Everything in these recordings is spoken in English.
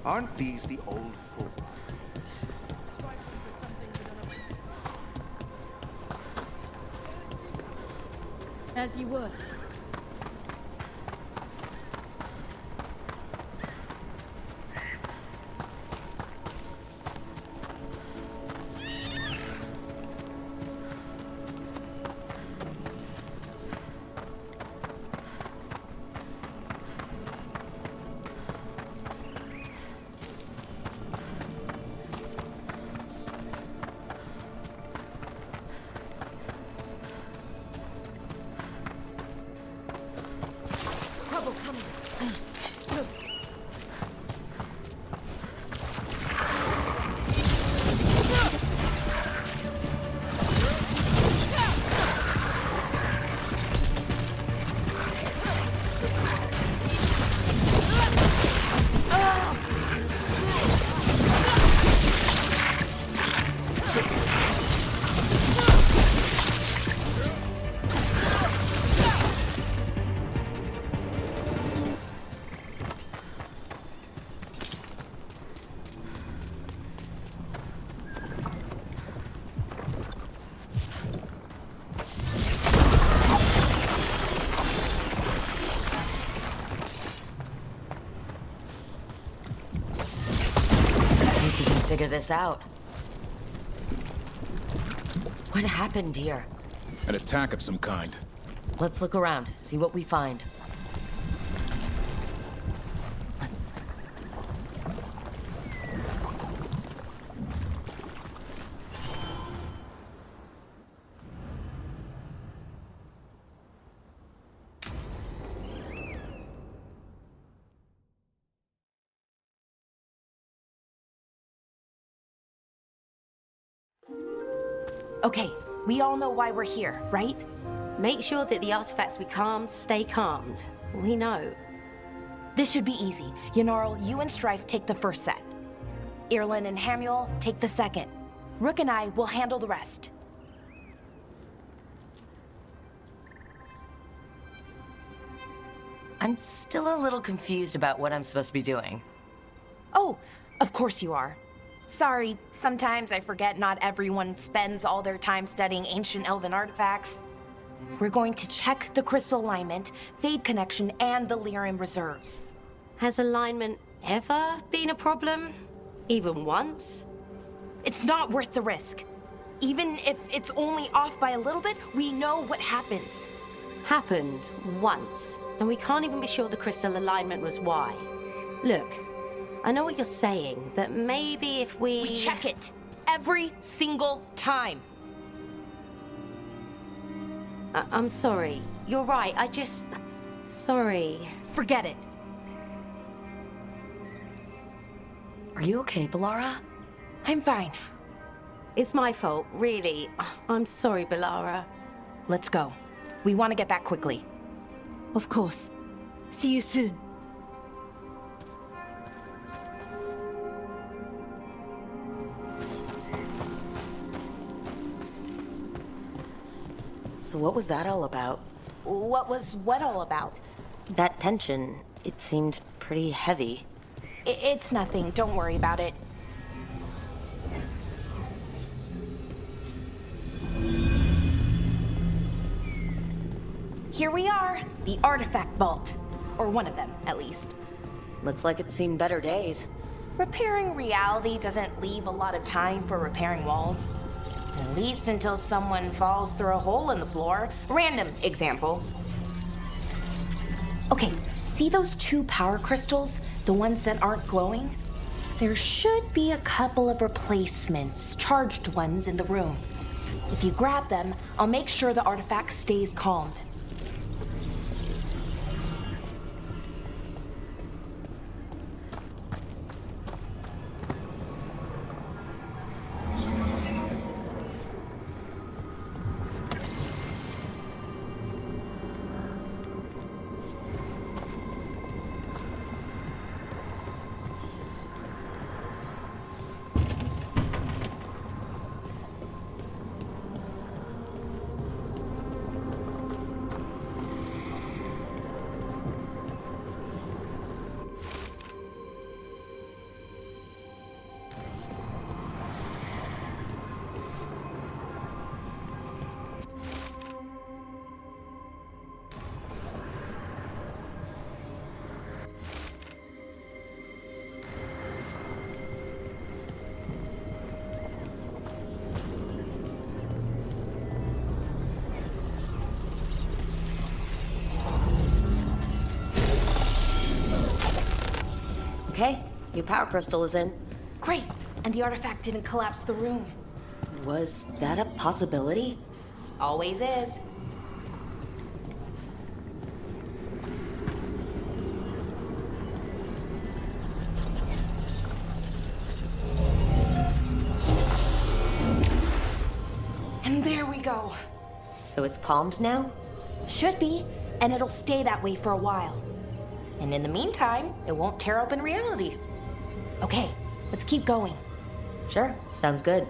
Aren't these the old folk? As you were. Trouble coming. Figure this out. What happened here? An attack of some kind. Let's look around, see what we find. Okay, we all know why we're here, right? Make sure that the artifacts we calmed stay calmed. We know. This should be easy. Yanarl, you and Strife take the first set. Irlin and Hamuel take the second. Rook and I will handle the rest. I'm still a little confused about what I'm supposed to be doing. Oh, of course you are. Sorry, sometimes I forget not everyone spends all their time studying ancient elven artifacts. We're going to check the crystal alignment, fade connection, and the lyrium reserves. Has alignment ever been a problem? Even once? It's not worth the risk. Even if it's only off by a little bit, we know what happens. Happened once, and we can't even be sure the crystal alignment was why. Look, I know what you're saying, but maybe if we... We check it every single time. I'm sorry. You're right, Sorry. Forget it. Are you okay, Balara? I'm fine. It's my fault, really. I'm sorry, Balara. Let's go. We want to get back quickly. Of course. See you soon. So what was that all about? What was what all about? That tension, it seemed pretty heavy. It's nothing. Don't worry about it. Here we are, the artifact vault. Or one of them, at least. Looks like it's seen better days. Repairing reality doesn't leave a lot of time for repairing walls. At least until someone falls through a hole in the floor. Random example. Okay, see those two power crystals? The ones that aren't glowing? There should be a couple of replacements, charged ones in the room. If you grab them, I'll make sure the artifact stays calmed. Okay, new power crystal is in. Great, and the artifact didn't collapse the room. Was that a possibility? Always is. And there we go. So it's calmed now? Should be, and it'll stay that way for a while. And in the meantime, it won't tear open reality. Okay, let's keep going. Sure, sounds good.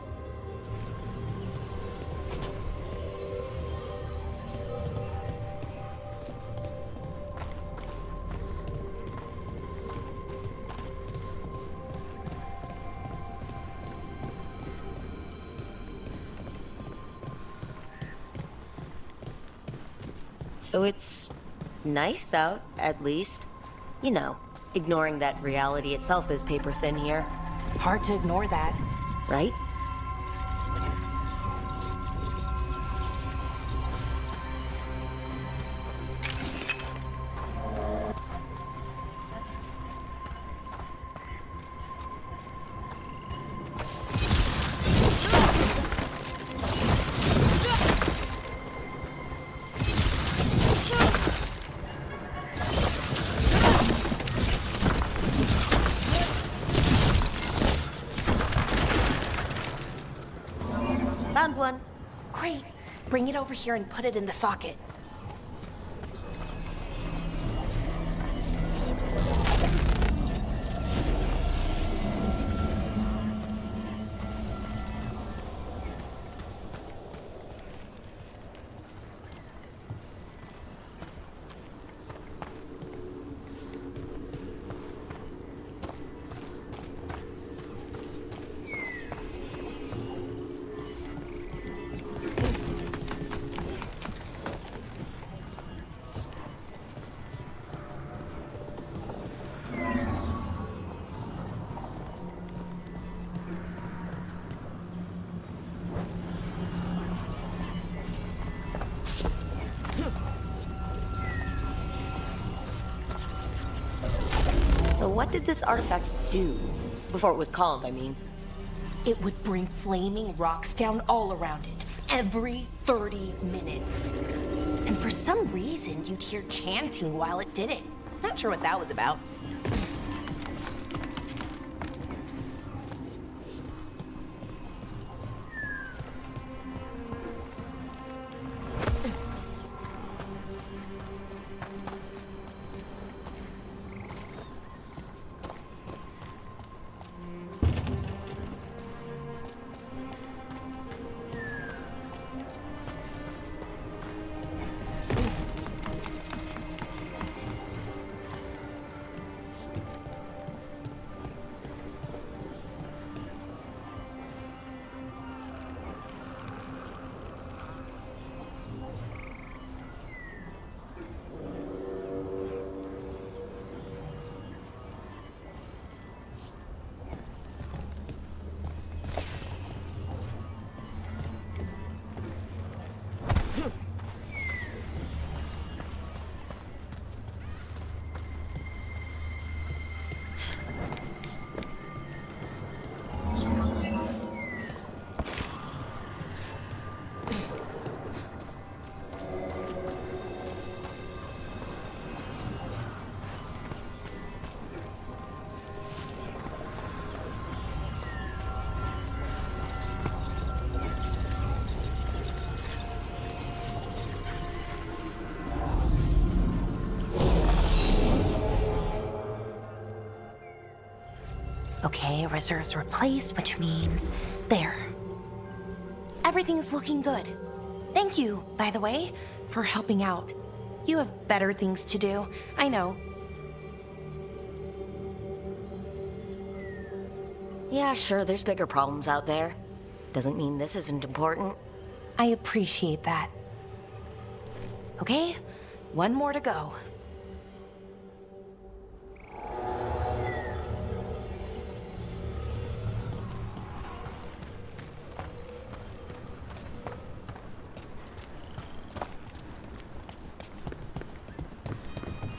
So it's nice out, at least. You know, ignoring that reality itself is paper thin here. Hard to ignore that. Right? Found one. Great. Bring it over here and put it in the socket. So what did this artifact do? Before it was calmed, I mean. It would bring flaming rocks down all around it, every 30 minutes. And for some reason, you'd hear chanting while it did it. Not sure what that was about. Okay, reserves replaced, which means there. Everything's looking good. Thank you, by the way, for helping out. You have better things to do, I know. Yeah, sure, there's bigger problems out there. Doesn't mean this isn't important. I appreciate that. Okay, one more to go.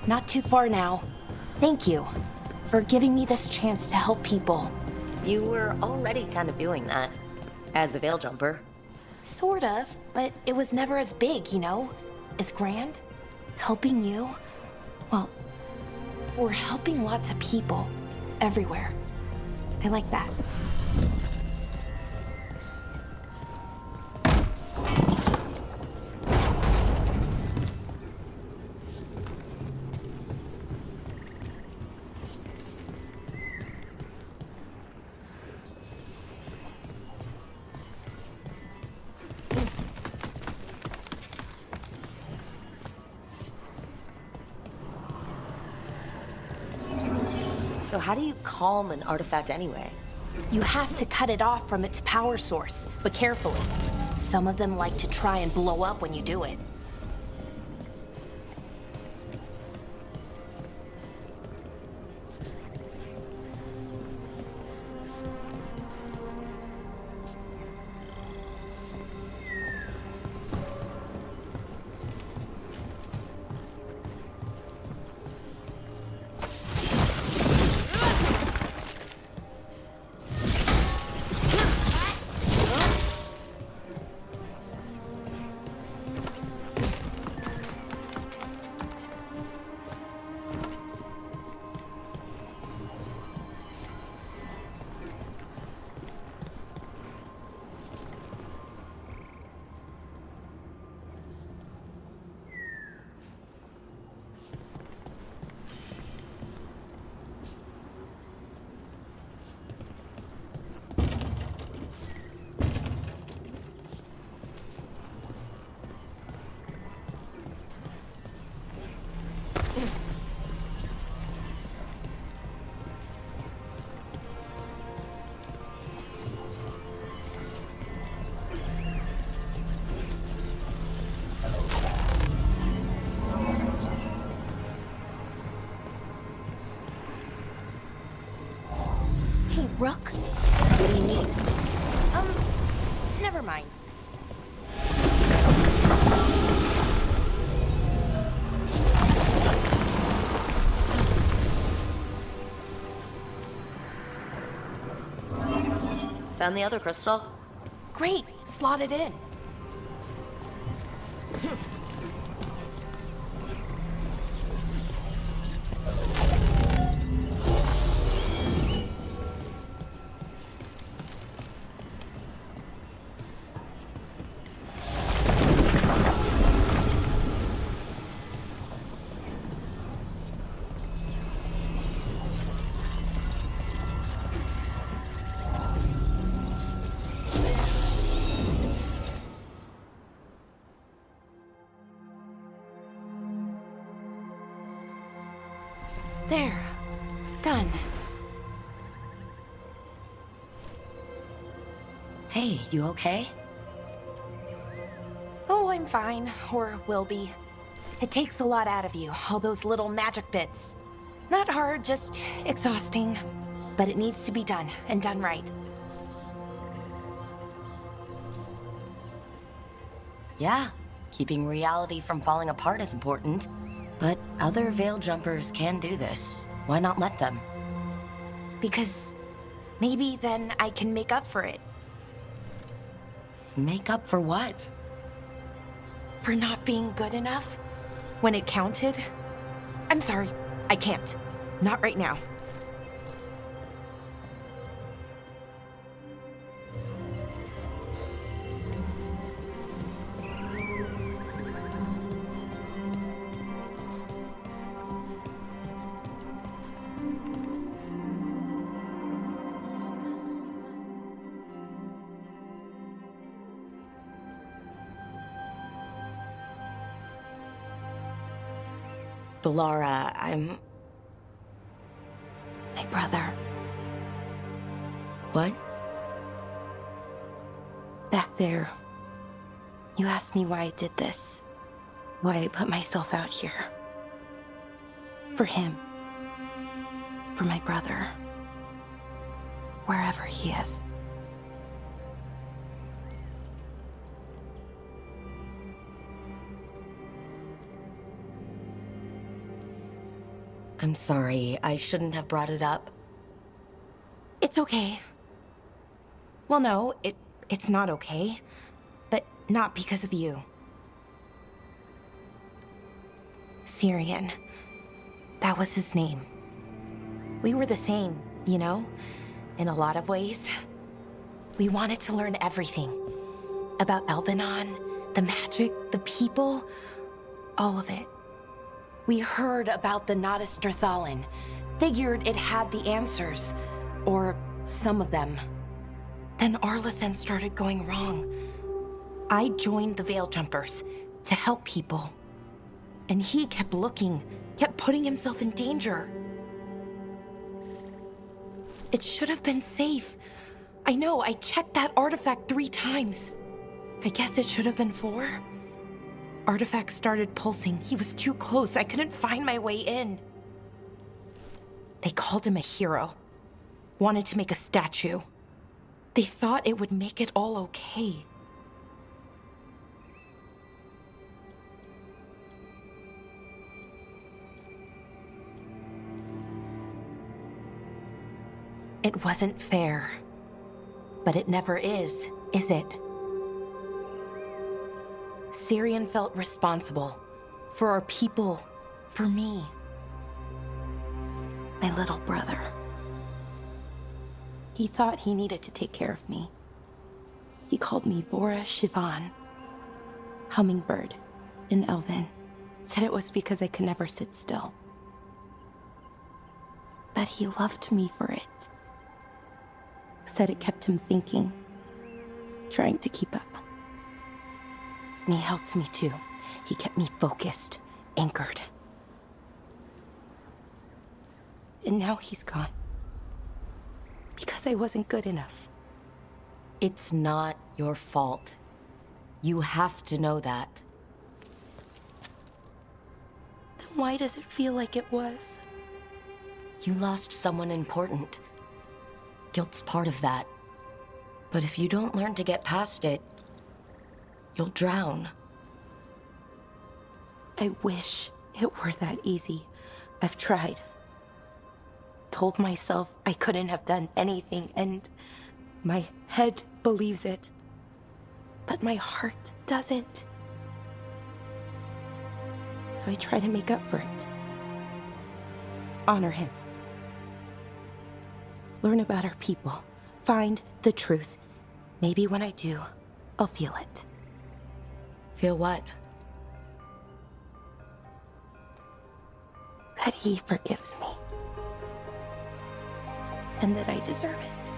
Not too far now. Thank you. for giving me this chance to help people. You were already kind of doing that. As a veil jumper. Sort of, but it was never as big, you know? As grand. Helping you, well, we're helping lots of people. Everywhere. I like that. So how do you calm an artifact anyway? You have to cut it off from its power source, but carefully. Some of them like to try and blow up when you do it. Hey, Rook. What do you need? Never mind. Found the other crystal? Great, slot it in. There. Done. Hey, you okay? Oh, I'm fine. Or will be. It takes a lot out of you, all those little magic bits. Not hard, just exhausting. But it needs to be done, and done right. Yeah, keeping reality from falling apart is important. But other veil jumpers can do this. Why not let them? Because maybe then I can make up for it. Make up for what? For not being good enough when it counted. I'm sorry, I can't. Not right now. Lara, I'm... My brother, What? back there. You asked me why I did this. Why I put myself out here. For him. For my brother. Wherever he is. I'm sorry. I shouldn't have brought it up. It's okay. Well, no, it's not okay. But not because of you. Syrian. That was his name. We were the same, you know? In a lot of ways. We wanted to learn everything. About Elvenon, the magic, the people, all of it. We heard about the Nodus Strathalin, figured it had the answers, or some of them. Then Arlathan started going wrong. I joined the Veil Jumpers to help people. And he kept looking, kept putting himself in danger. It should have been safe. I know, I checked that artifact 3 times. I guess it should have been 4. Artifact started pulsing. He was too close. I couldn't find my way in. They called him a hero. Wanted to make a statue. They thought it would make it all okay. It wasn't fair. But it never is it? Syrian felt responsible. For our people. For me. My little brother. He thought he needed to take care of me. He called me Vora Shivan. Hummingbird in Elven. Said it was because I could never sit still. But he loved me for it. Said it kept him thinking. Trying to keep up. And he helped me too. He kept me focused, anchored. And now he's gone. Because I wasn't good enough. It's not your fault. You have to know that. Then why does it feel like it was? You lost someone important. Guilt's part of that. But if you don't learn to get past it, you'll drown. I wish it were that easy. I've tried. Told myself I couldn't have done anything, and my head believes it. But my heart doesn't. So I try to make up for it. Honor him. Learn about our people. Find the truth. Maybe when I do, I'll feel it. Feel what? That he forgives me. And that I deserve it.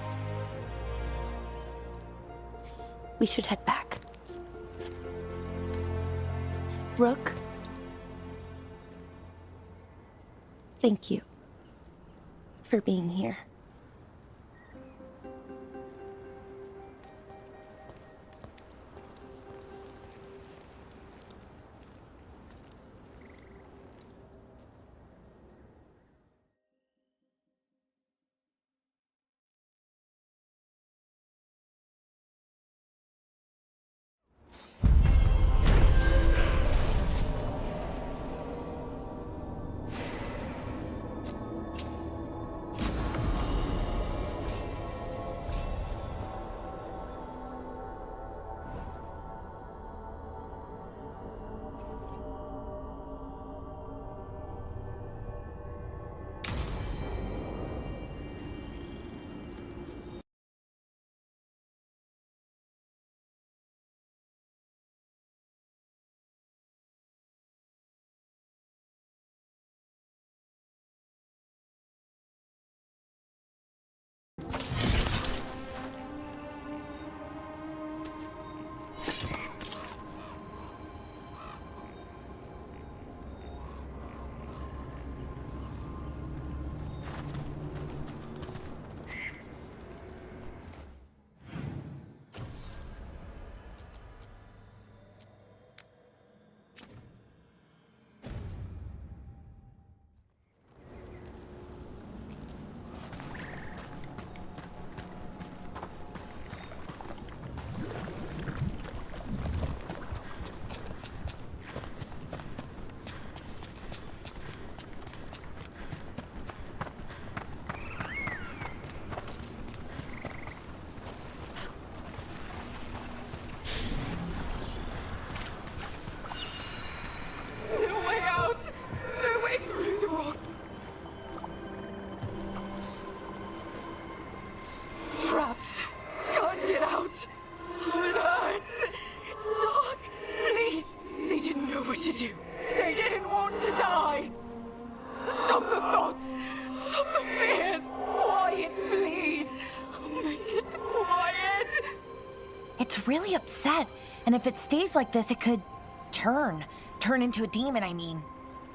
We should head back. Rook. Thank you for being here. trapped. Can't get out. It hurts. It's dark. Please. They didn't know what to do. They didn't want to die. Stop the thoughts. Stop the fears. Quiet, please. Make it quiet. It's really upset, and if it stays like this, it could turn into a demon, I mean.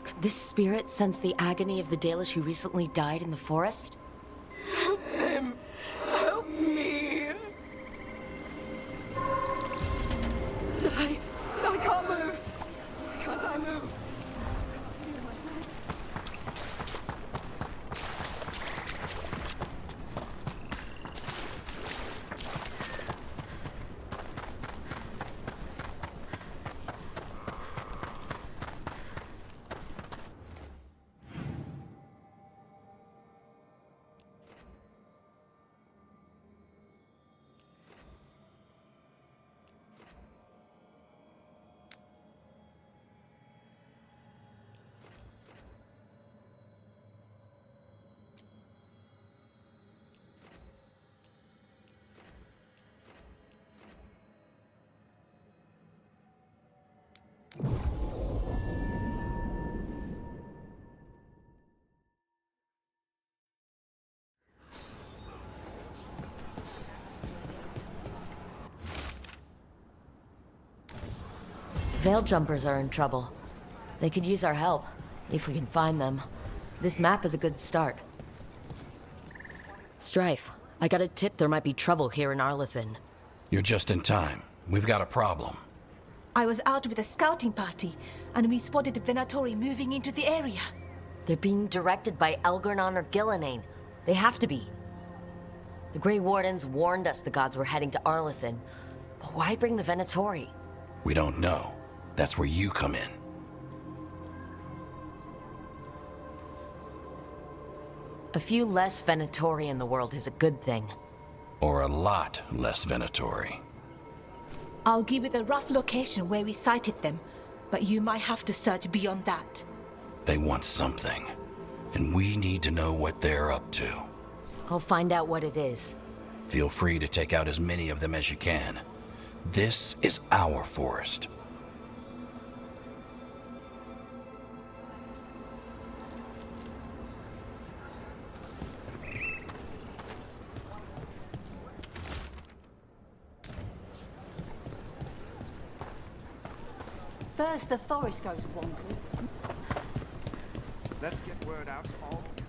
Could this spirit sense the agony of the Dalish who recently died in the forest? Help them. Help me. I can't move. Why can't I move? Veil jumpers are in trouble. They could use our help, if we can find them. This map is a good start. Strife, I got a tip there might be trouble here in Arlethan. You're just in time. We've got a problem. I was out with a scouting party, and we spotted the Venatori moving into the area. They're being directed by Elgernon or Gillenane. They have to be. The Grey Wardens warned us the gods were heading to Arlethan. But why bring the Venatori? We don't know. That's where you come in. A few less Venatori in the world is a good thing. Or a lot less Venatori. I'll give you the rough location where we sighted them, but you might have to search beyond that. They want something, and we need to know what they're up to. I'll find out what it is. Feel free to take out as many of them as you can. This is our forest. First, the forest goes bonkers. Let's get word out to all patrol.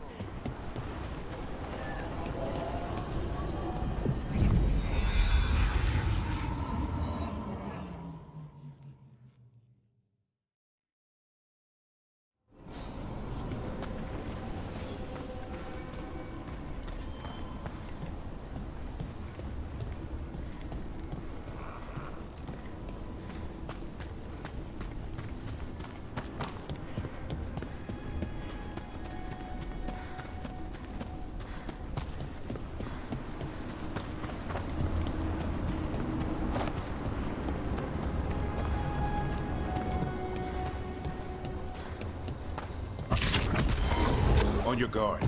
On your guard.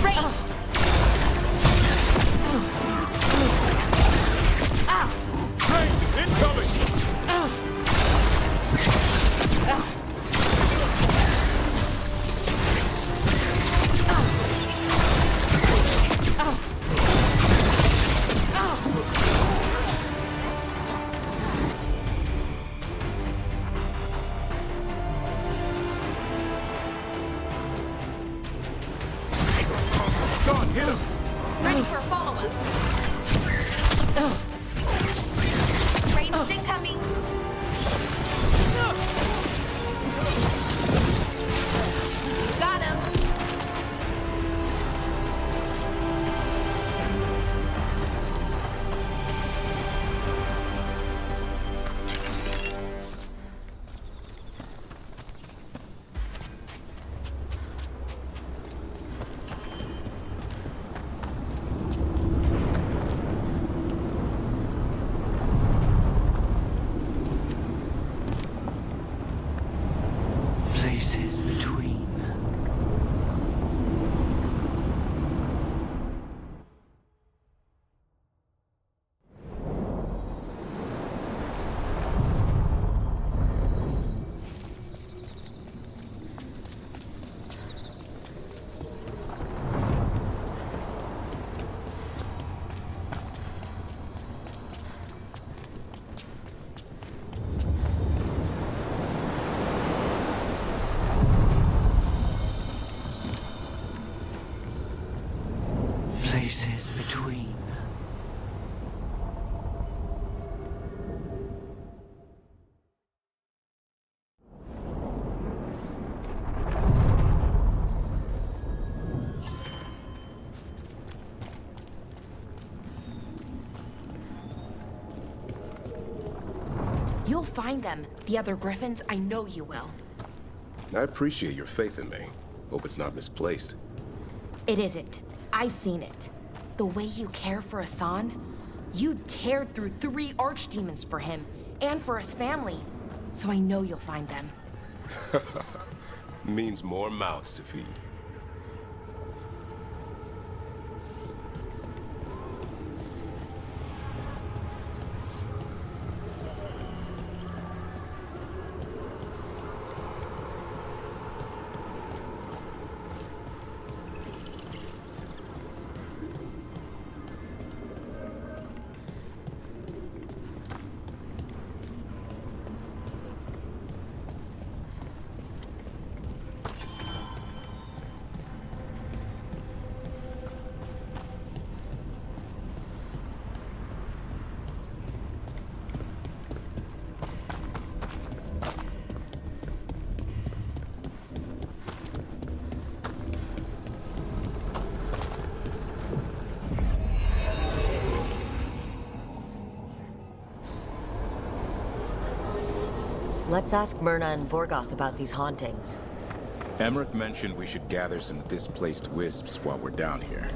Ranged! Incoming! Queen. You'll find them. The other griffins, I know you will. I appreciate your faith in me. Hope it's not misplaced. It isn't. I've seen it. The way you care for Hassan, you teared through 3 archdemons for him and for his family. So I know you'll find them. Means more mouths to feed. Let's ask Myrna and Vorgoth about these hauntings. Emmerich mentioned we should gather some displaced wisps while we're down here.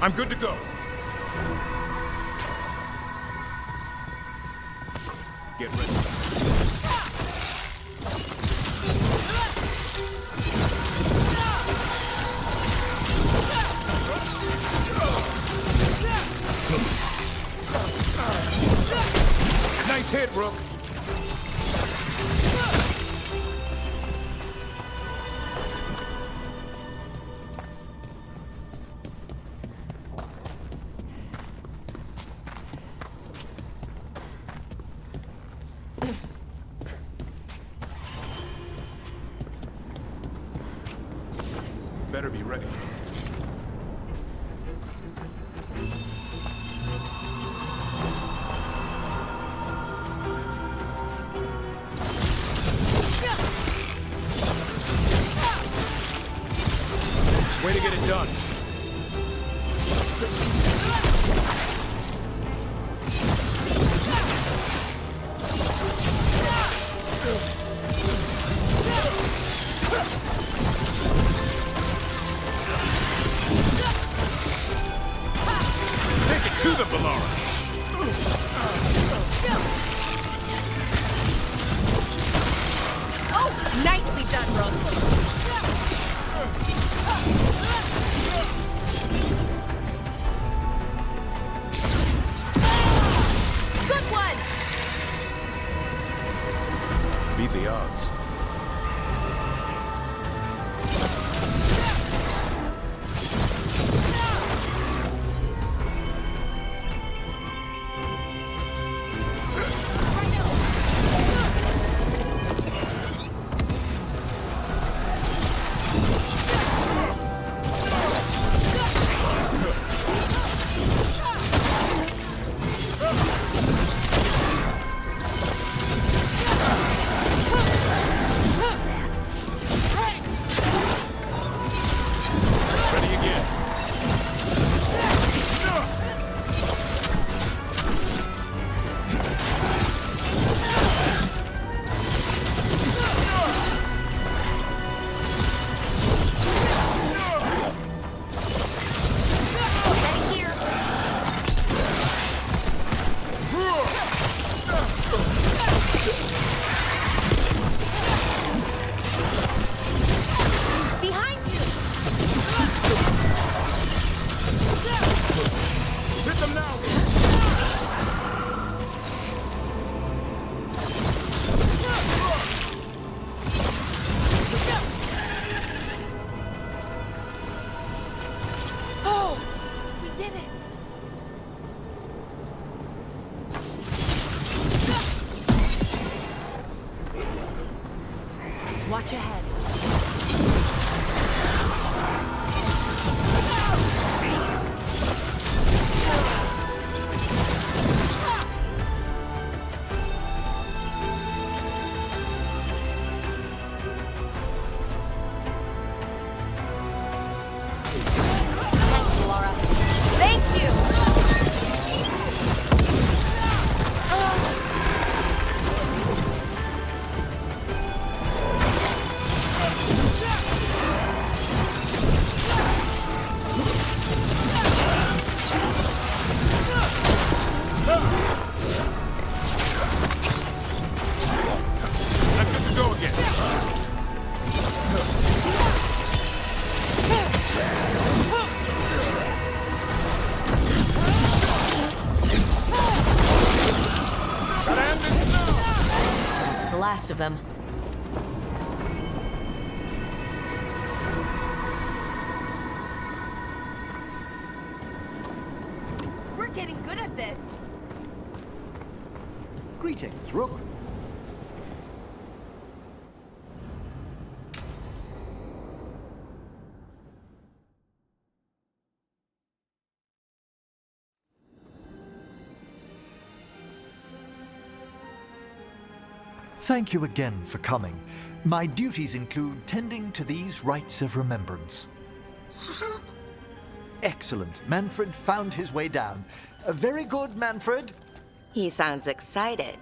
I'm good to go. Get ready. Nice hit, Rook. Better be ready. Way to get it done. Take it to the Valara. Oh, nicely done, Rook. Good one! Beat the odds. Watch ahead. Thanks, Laura. Thank you! I'm good to go again. That's the last of them. We're getting good at this. Greetings, Rook. Thank you again for coming. My duties include tending to these rites of remembrance. Excellent. Manfred found his way down. Very good, Manfred. He sounds excited.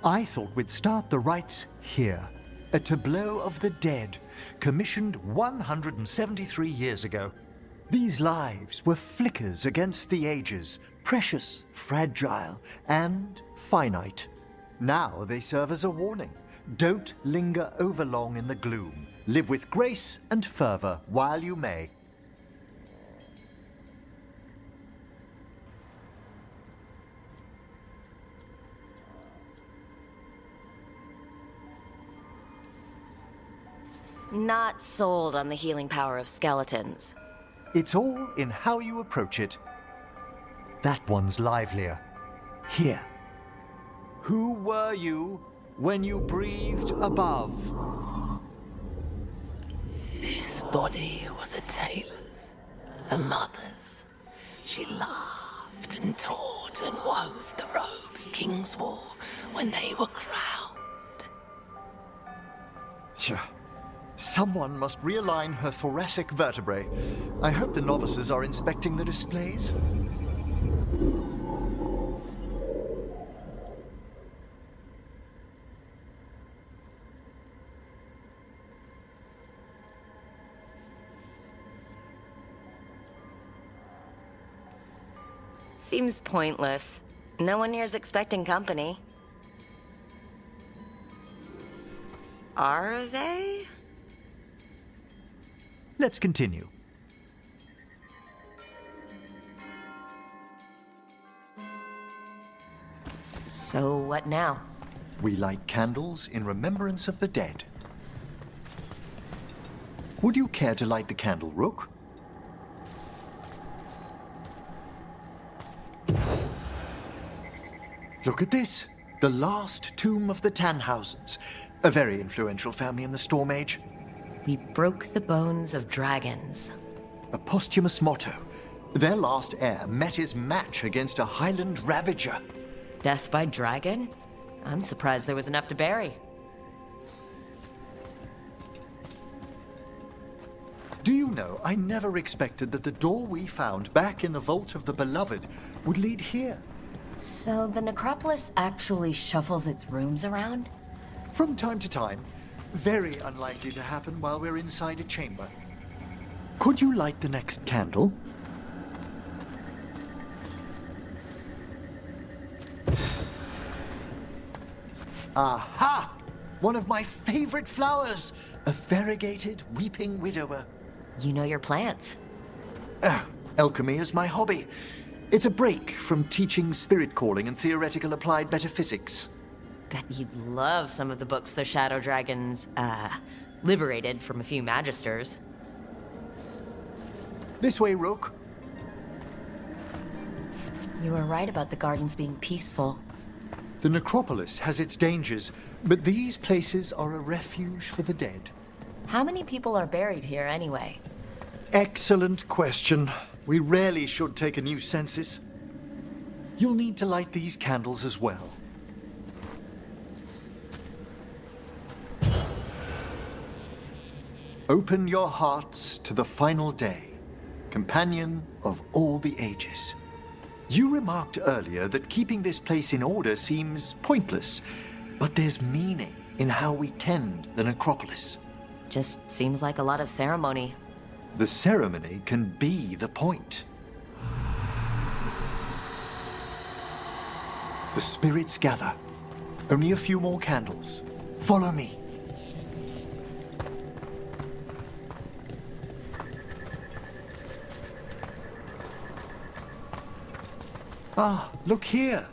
I thought we'd start the rites here. A tableau of the dead, commissioned 173 years ago. These lives were flickers against the ages, precious, fragile, and finite. Now they serve as a warning. Don't linger overlong in the gloom. Live with grace and fervor while you may. Not sold on the healing power of skeletons. It's all in how you approach it. That one's livelier. Here. Who were you when you breathed above? This body was a tailor's, a mother's. She laughed and taught and wove the robes kings wore when they were crowned. Tja. Someone must realign her thoracic vertebrae. I hope the novices are inspecting the displays. Seems pointless. No one here's expecting company. Are they? Let's continue. So what now? We light candles in remembrance of the dead. Would you care to light the candle, Rook? Look at this. The last tomb of the Tannhausens. A very influential family in the Storm Age. We broke the bones of dragons. A posthumous motto. Their last heir met his match against a Highland Ravager. Death by dragon? I'm surprised there was enough to bury. Do you know, I never expected that the door we found back in the Vault of the Beloved would lead here. So the necropolis actually shuffles its rooms around? From time to time. Very unlikely to happen while we're inside a chamber. Could you light the next candle? Aha! One of my favorite flowers! A variegated weeping widower. You know your plants. Alchemy is my hobby. It's a break from teaching spirit calling and theoretical applied metaphysics. Bet you'd love some of the books the Shadow Dragons, liberated from a few Magisters. This way, Rook. You were right about the gardens being peaceful. The necropolis has its dangers, but these places are a refuge for the dead. How many people are buried here anyway? Excellent question. We rarely should take a new census. You'll need to light these candles as well. Open your hearts to the final day, companion of all the ages. You remarked earlier that keeping this place in order seems pointless, but there's meaning in how we tend the necropolis. Just seems like a lot of ceremony. The ceremony can be the point. The spirits gather. Only a few more candles. Follow me. Ah, look here.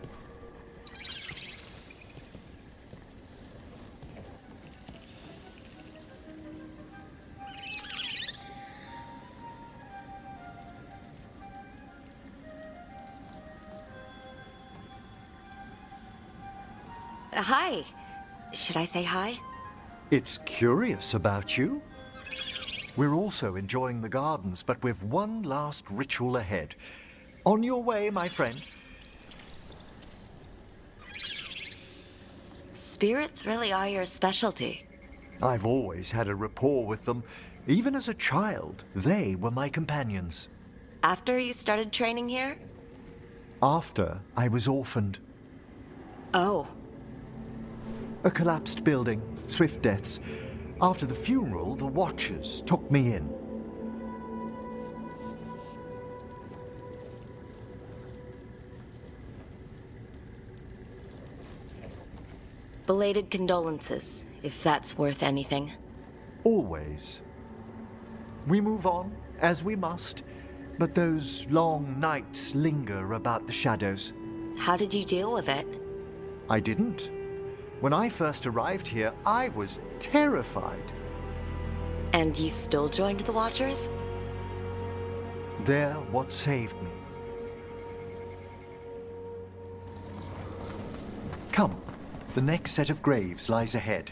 Hi. Should I say hi? It's curious about you. We're also enjoying the gardens, but we've one last ritual ahead. On your way, my friend. Spirits really are your specialty. I've always had a rapport with them. Even as a child, they were my companions. After you started training here? After I was orphaned. Oh. A collapsed building, swift deaths. After the funeral, the Watchers took me in. Belated condolences, if that's worth anything. Always. We move on, as we must, but those long nights linger about the shadows. How did you deal with it? I didn't. When I first arrived here, I was terrified. And you still joined the Watchers? They're what saved me. Come, the next set of graves lies ahead.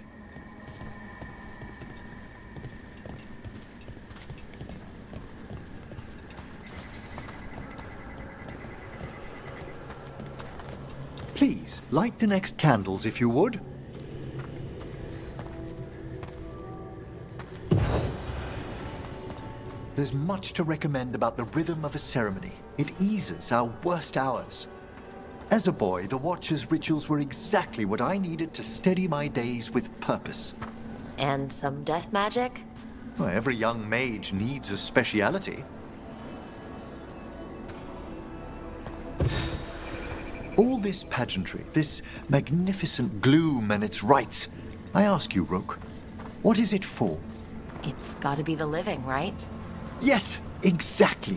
Please, light the next candles if you would. There's much to recommend about the rhythm of a ceremony. It eases our worst hours. As a boy, the Watcher's rituals were exactly what I needed to steady my days with purpose. And some death magic? Well, every young mage needs a speciality. All this pageantry, this magnificent gloom and its rites. I ask you, Rook, what is it for? It's gotta be the living, right? Yes, exactly.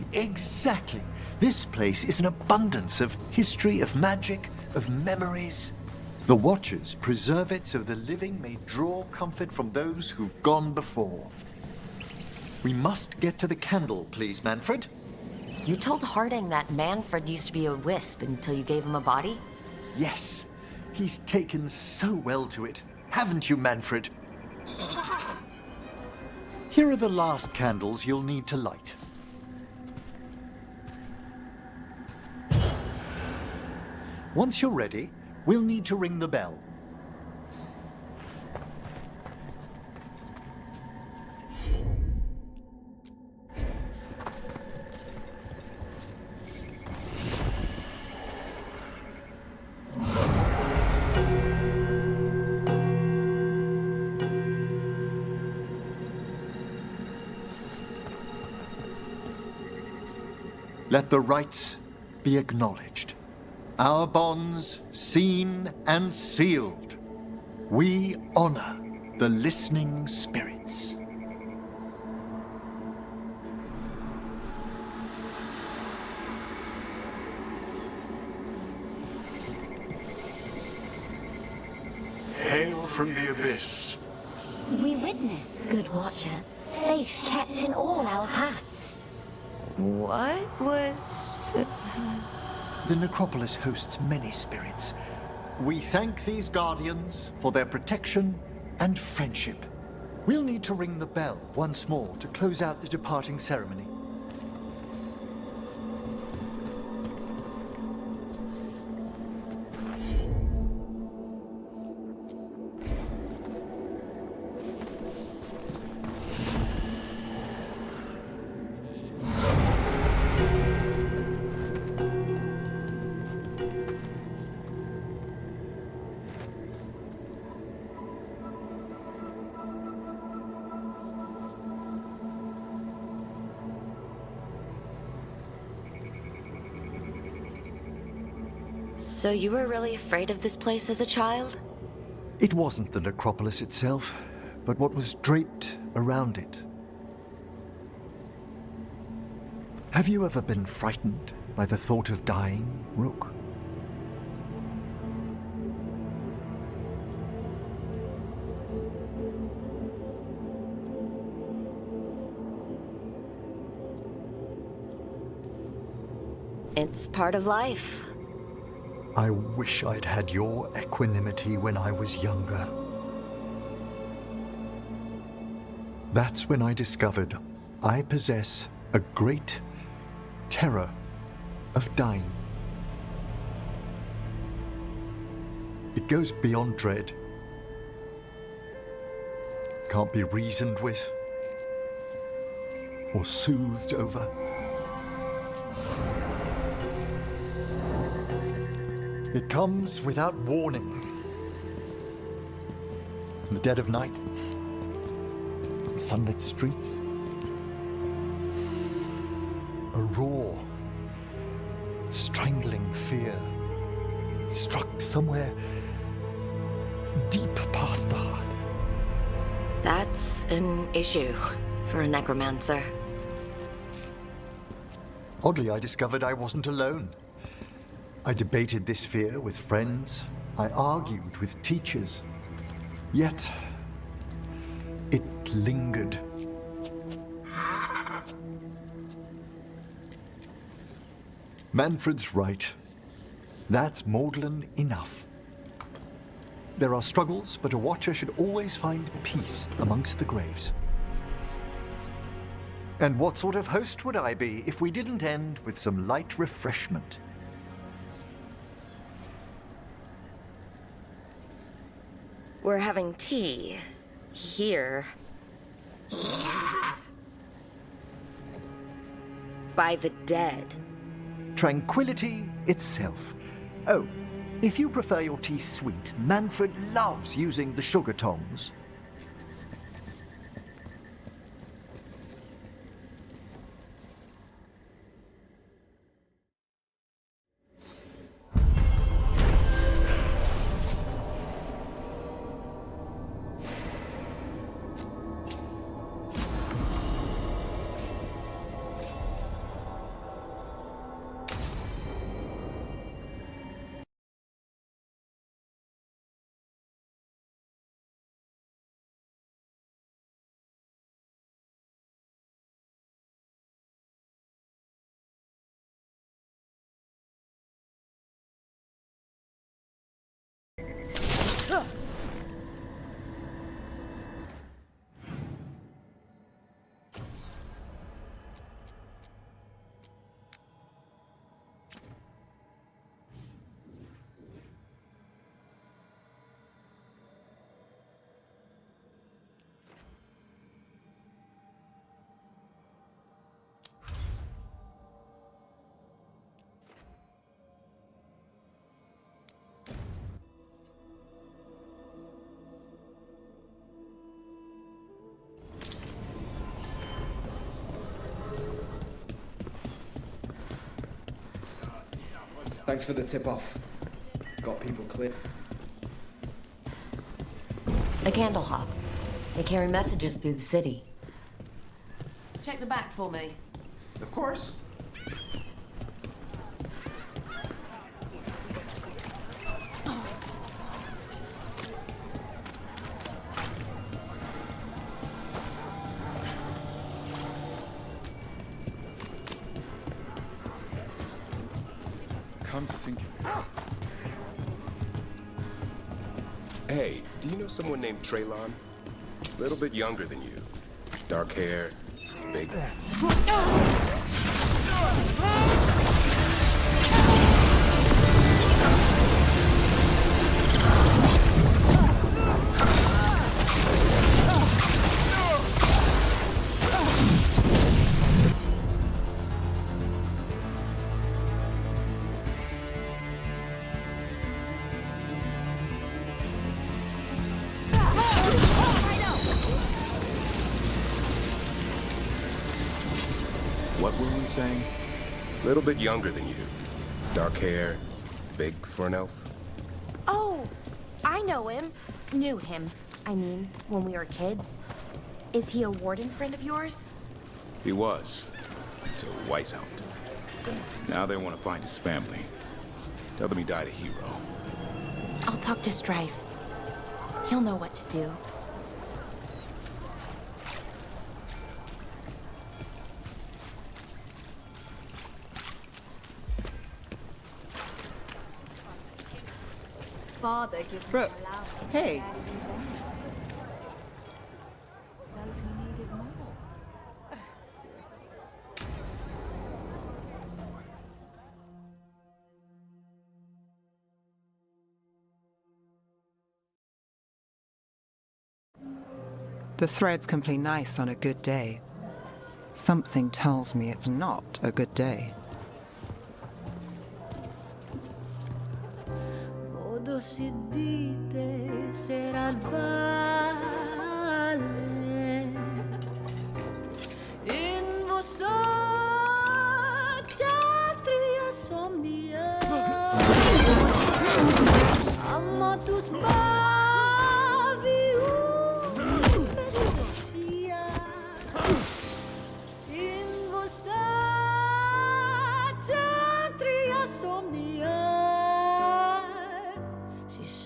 This place is an abundance of history, of magic, of memories. The Watchers preserve it so the living may draw comfort from those who've gone before. We must get to the candle, please, Manfred. You told Harding that Manfred used to be a wisp until you gave him a body? Yes, he's taken so well to it. Haven't you, Manfred? Here are the last candles you'll need to light. Once you're ready, we'll need to ring the bell. Let the rites be acknowledged. Our bonds seen and sealed. We honor the listening spirits. Hail from the abyss. We witness, good Watcher, faith kept in all our paths. What was... The necropolis hosts many spirits. We thank these guardians for their protection and friendship. We'll need to ring the bell once more to close out the departing ceremony. So you were really afraid of this place as a child? It wasn't the necropolis itself, but what was draped around it. Have you ever been frightened by the thought of dying, Rook? It's part of life. I wish I'd had your equanimity when I was younger. That's when I discovered I possess a great terror of dying. It goes beyond dread. Can't be reasoned with or soothed over. It comes without warning. In the dead of night, the sunlit streets, a raw, strangling fear struck somewhere deep past the heart. That's an issue for a necromancer. Oddly, I discovered I wasn't alone. I debated this fear with friends. I argued with teachers. Yet, it lingered. Manfred's right. That's maudlin enough. There are struggles, but a watcher should always find peace amongst the graves. And what sort of host would I be if we didn't end with some light refreshment? We're having tea here. By the dead. Tranquility itself. Oh, if you prefer your tea sweet, Manfred loves using the sugar tongs. Thanks for the tip-off. Got people clear. A candle hop. They carry messages through the city. Check the back for me. Of course. Come to think of it. Hey, do you know someone named Traylon? A little bit younger than you. Dark hair, big... What were we saying? A little bit younger than you. Dark hair, big for an elf. Oh, I know him. Knew him. I mean, when we were kids. Is he a warden friend of yours? He was. Until Weiss helped. Now they want to find his family. Tell them he died a hero. I'll talk to Strife. He'll know what to do. Father gives Brooke, me allowance. hey. Those who needed more. The threads can play nice on a good day. Something tells me it's not a good day. Si dite sarà il vale in vostra ksatria somnia amatus bavium mesocia in vostra ksatria somnia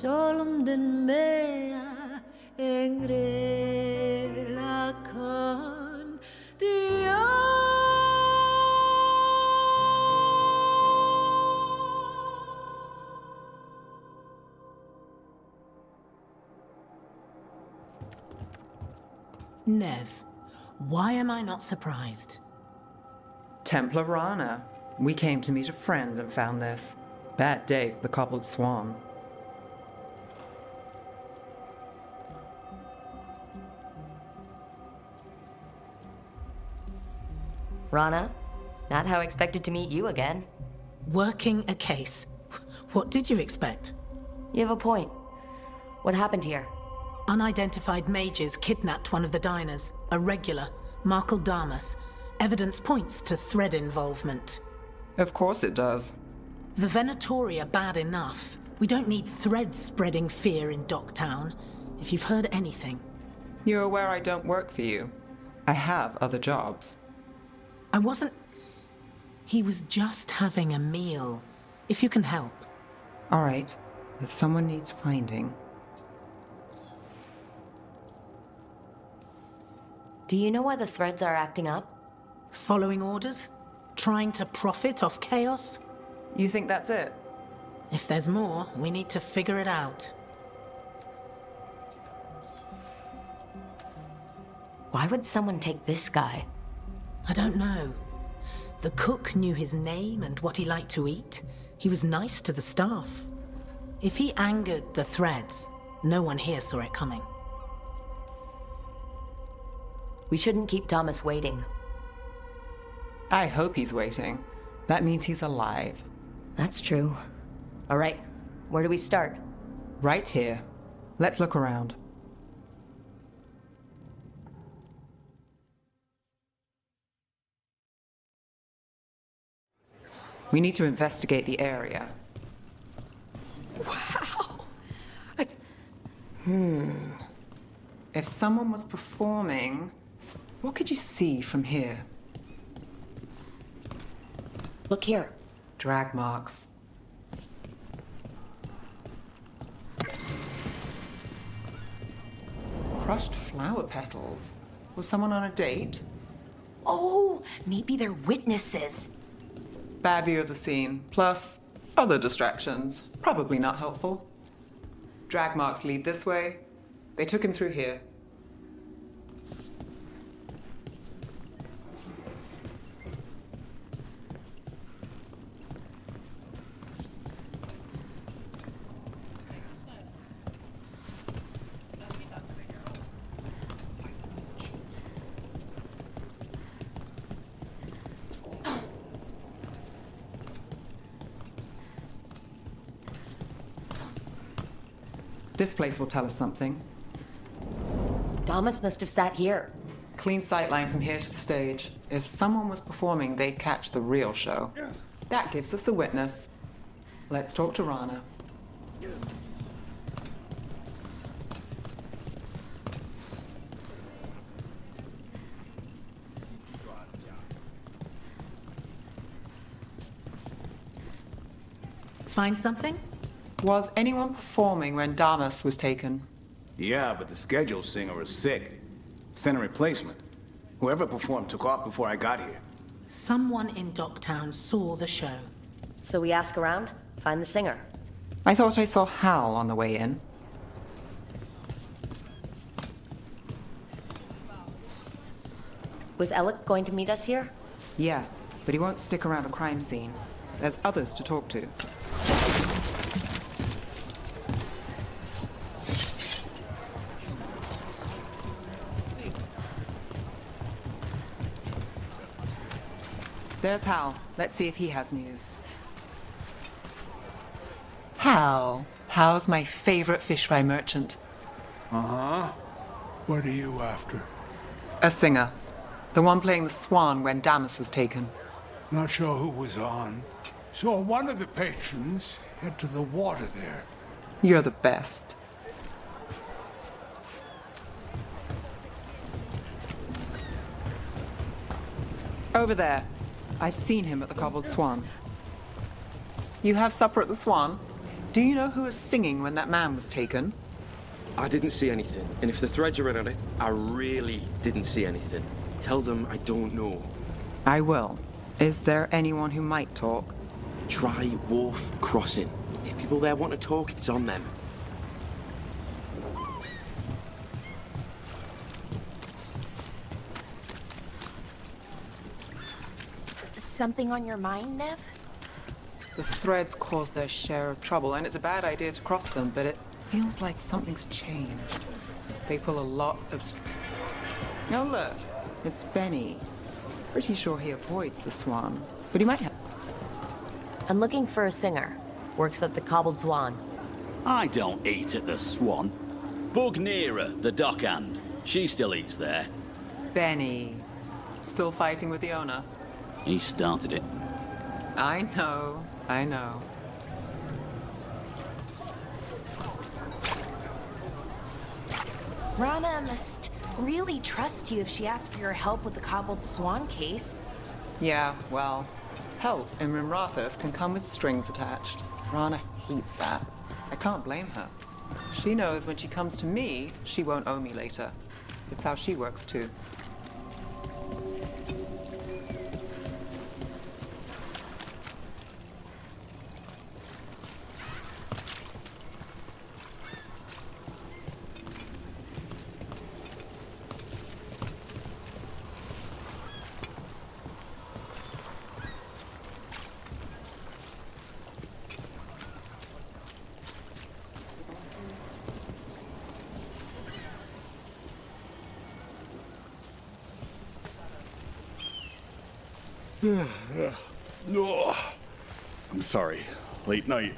Solom den mea engrelakan dia. Nev, why am I not surprised? Templar Rana. We came to meet a friend and found this. Bad day for the cobbled swan. Rana, not how I expected to meet you again. Working a case. What did you expect? You have a point. What happened here? Unidentified mages kidnapped one of the diners, a regular, Markle Damas. Evidence points to thread involvement. Of course it does. The Venatori are bad enough. We don't need threads spreading fear in Docktown. If you've heard anything. You're aware I don't work for you. I have other jobs. I wasn't... He was just having a meal. If you can help. All right. If someone needs finding... Do you know why the threads are acting up? Following orders? Trying to profit off chaos? You think that's it? If there's more, we need to figure it out. Why would someone take this guy? I don't know. The cook knew his name and what he liked to eat. He was nice to the staff. If he angered the threads, no one here saw it coming. We shouldn't keep Thomas waiting. I hope he's waiting. That means he's alive. That's true. All right, where do we start? Right here. Let's look around. We need to investigate the area. Wow! If someone was performing, what could you see from here? Look here. Drag marks. Crushed flower petals. Was someone on a date? Oh, maybe they're witnesses. Bad view of the scene. Plus, Other distractions, probably not helpful. Drag marks lead this way. They took him through here. This place will tell us something. Damas must have sat here. Clean sightline from here to the stage. If someone was performing, they'd catch the real show. That gives us a witness. Let's talk to Rana. Find something? Was anyone performing when Damas was taken? Yeah, but the scheduled singer was sick. Sent a replacement. Whoever performed took off before I got here. Someone in Docktown saw the show. So we ask around, find the singer. I thought I saw Hal on the way in. Was Alec going to meet us here? Yeah, but he won't stick around a crime scene. There's others to talk to. There's Hal. Let's see if he has news. Hal. Hal's my favorite fish fry merchant. Uh-huh. What are you after? A singer. The one playing the swan when Damas was taken. Not sure who was on. Saw one of the patrons head to the water there. You're the best. Over there. I've seen him at the Cobbled Swan. You have supper at the Swan? Do you know who was singing when that man was taken? I didn't see anything, and if the threads are in on it, I really didn't see anything. Tell them I don't know. I will. Is there anyone who might talk? Dry Wharf Crossing. If people there want to talk, it's on them. Something on your mind, Nev? The threads cause their share of trouble, and it's a bad idea to cross them, but it feels like something's changed. They pull a lot of... Oh, look. It's Benny. Pretty sure he avoids the Swan, but he might have... I'm looking for a singer. Works at the Cobbled Swan. I don't eat at the Swan. Bug Nearer, the dockhand. She still eats there. Benny. Still fighting with the owner? He started it. I know. I know. Rana must really trust you if she asked for your help with the Cobbled Swan case. Yeah, well, help in Rimrathos can come with strings attached. Rana hates that. I can't blame her. She knows when she comes to me, she won't owe me later. It's how she works too. Oh, I'm sorry. Late night.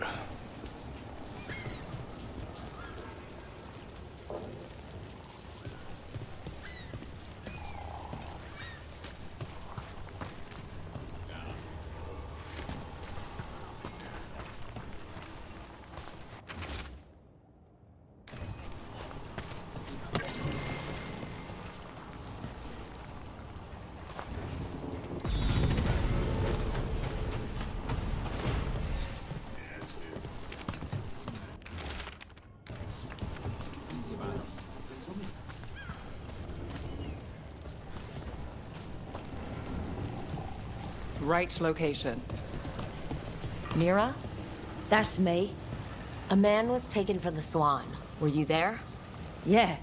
Right location. Mira? That's me. A man was taken from the Swan. Were you there? Yeah,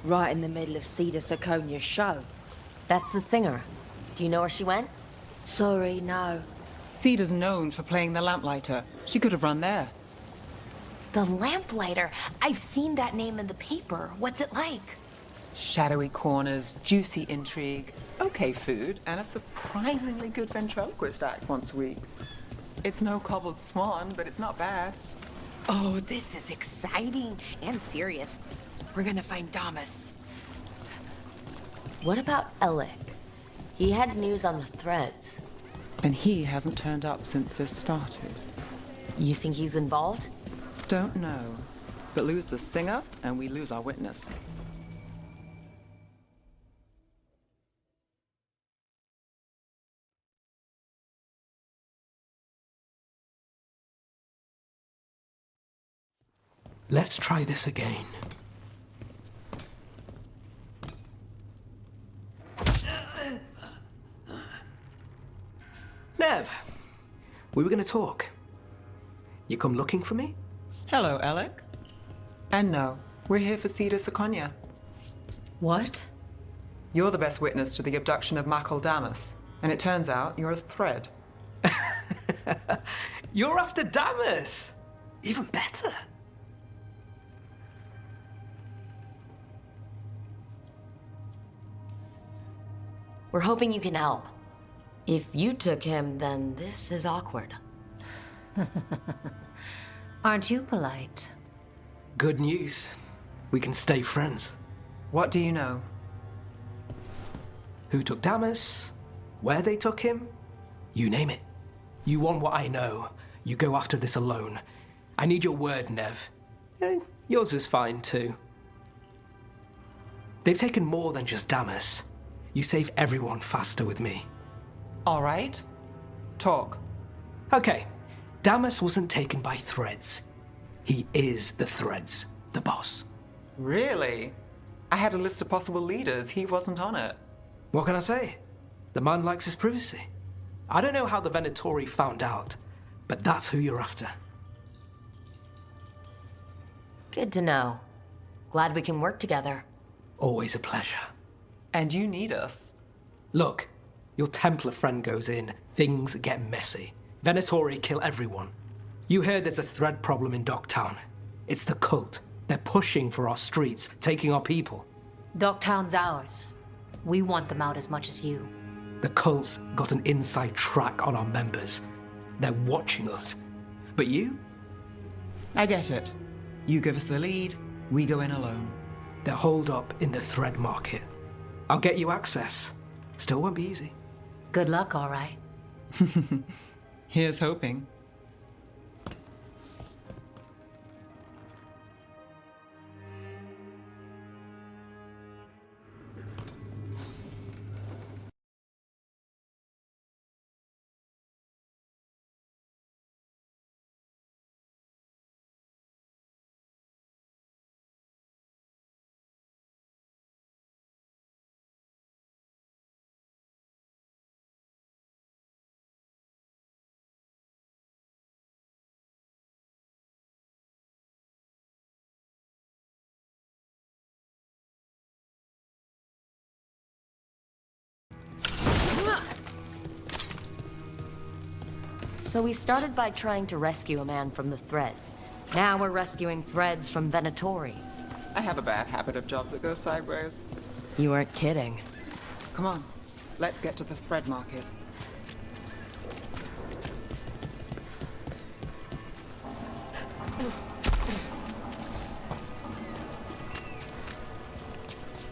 right in the middle of Thedas Aconia's show. That's the singer. Do you know where she went? Sorry, no. Cedar's known for playing the lamplighter. She could have run there. The Lamplighter. I've seen that name in the paper. What's it like? Shadowy corners, juicy intrigue, okay food, and a surprisingly good ventriloquist act once a week. It's no cobbled swan, but it's not bad. Oh, this is exciting and serious. We're gonna find Damas. What about Alec? He had news on the threads. And he hasn't turned up since this started. You think he's involved? Don't know. But lose the singer, and we lose our witness. Let's try this again. Nev, we were going to talk. You come looking for me? Hello, Alec. And no, we're here for Thedas Aconia. What? You're the best witness to the abduction of Makal Damas, and it turns out you're a thread. You're after Damas! Even better. We're hoping you can help. If you took him, then this is awkward. Aren't you polite? Good news. We can stay friends. What do you know? Who took Damas? Where they took him? You name it. You want what I know. You go after this alone. I need your word, Nev. Yours is fine, too. They've taken more than just Damas. You save everyone faster with me. All right. Talk. Okay. Damas wasn't taken by threads. He is the threads, the boss. Really? I had a list of possible leaders. He wasn't on it. What can I say? The man likes his privacy. I don't know how the Venatori found out, but that's who you're after. Good to know. Glad we can work together. Always a pleasure. And you need us. Look, your Templar friend goes in, things get messy. Venatori kill everyone. You heard there's a thread problem in Docktown. It's the cult. They're pushing for our streets, taking our people. Docktown's ours. We want them out as much as you. The cult's got an inside track on our members. They're watching us. But you? I get it. You give us the lead, we go in alone. They're holed up in the thread market. I'll get you access. Still won't be easy. Good luck, all right. Here's hoping. So we started by trying to rescue a man from the threads. Now we're rescuing threads from Venatori. I have a bad habit of jobs that go sideways. You weren't kidding. Come on, let's get to the thread market.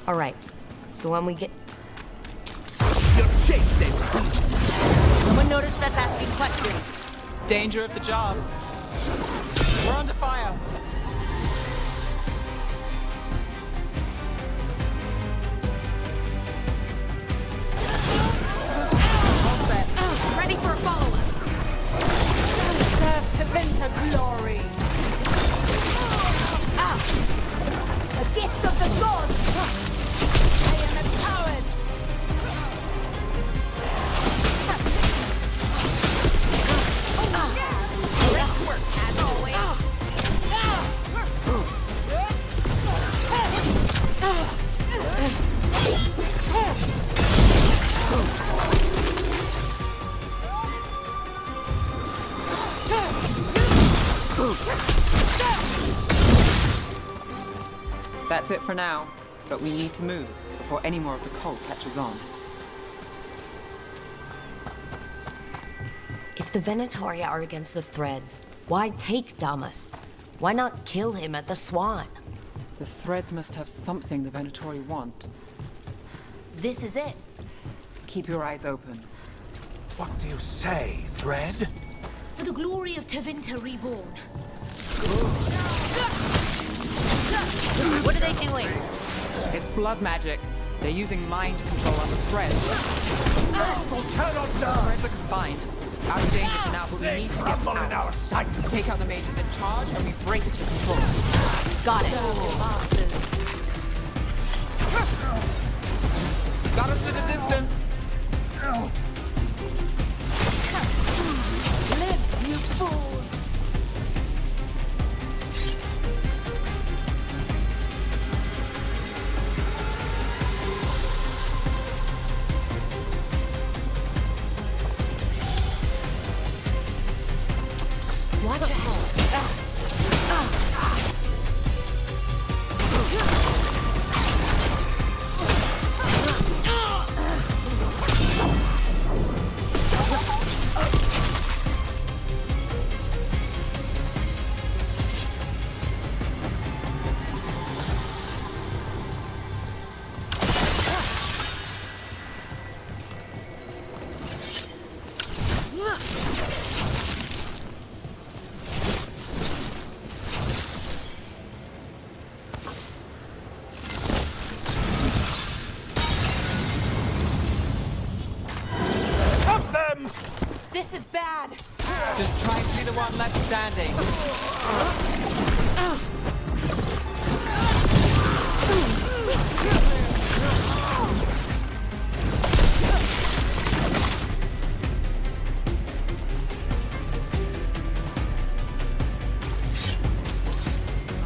All right, so when we get... You're chasing! Someone noticed us asking questions. Danger of the job. We're under fire. All set. Ready for a follow-up. Heaven to glory. A gift of the gods. I am empowered. Great work, Admiral. That's it for now, but we need to move before any more of the cult catches on. If the Venatori are against the Threads, why take Damas? Why not kill him at the Swan? The Threads must have something the Venatori want. This is it. Keep your eyes open. What do you say, Thread? For the glory of Tevinter Reborn. What are they doing? It's blood magic. They're using mind control on the Threads. The Threads are confined. Out of danger for now, but we need to get out. Our sight. Take out the mages in charge and we break the control. Got it. Got us at a distance. Live, you fool! Watch ahead. This is bad. Just try to be the one left standing.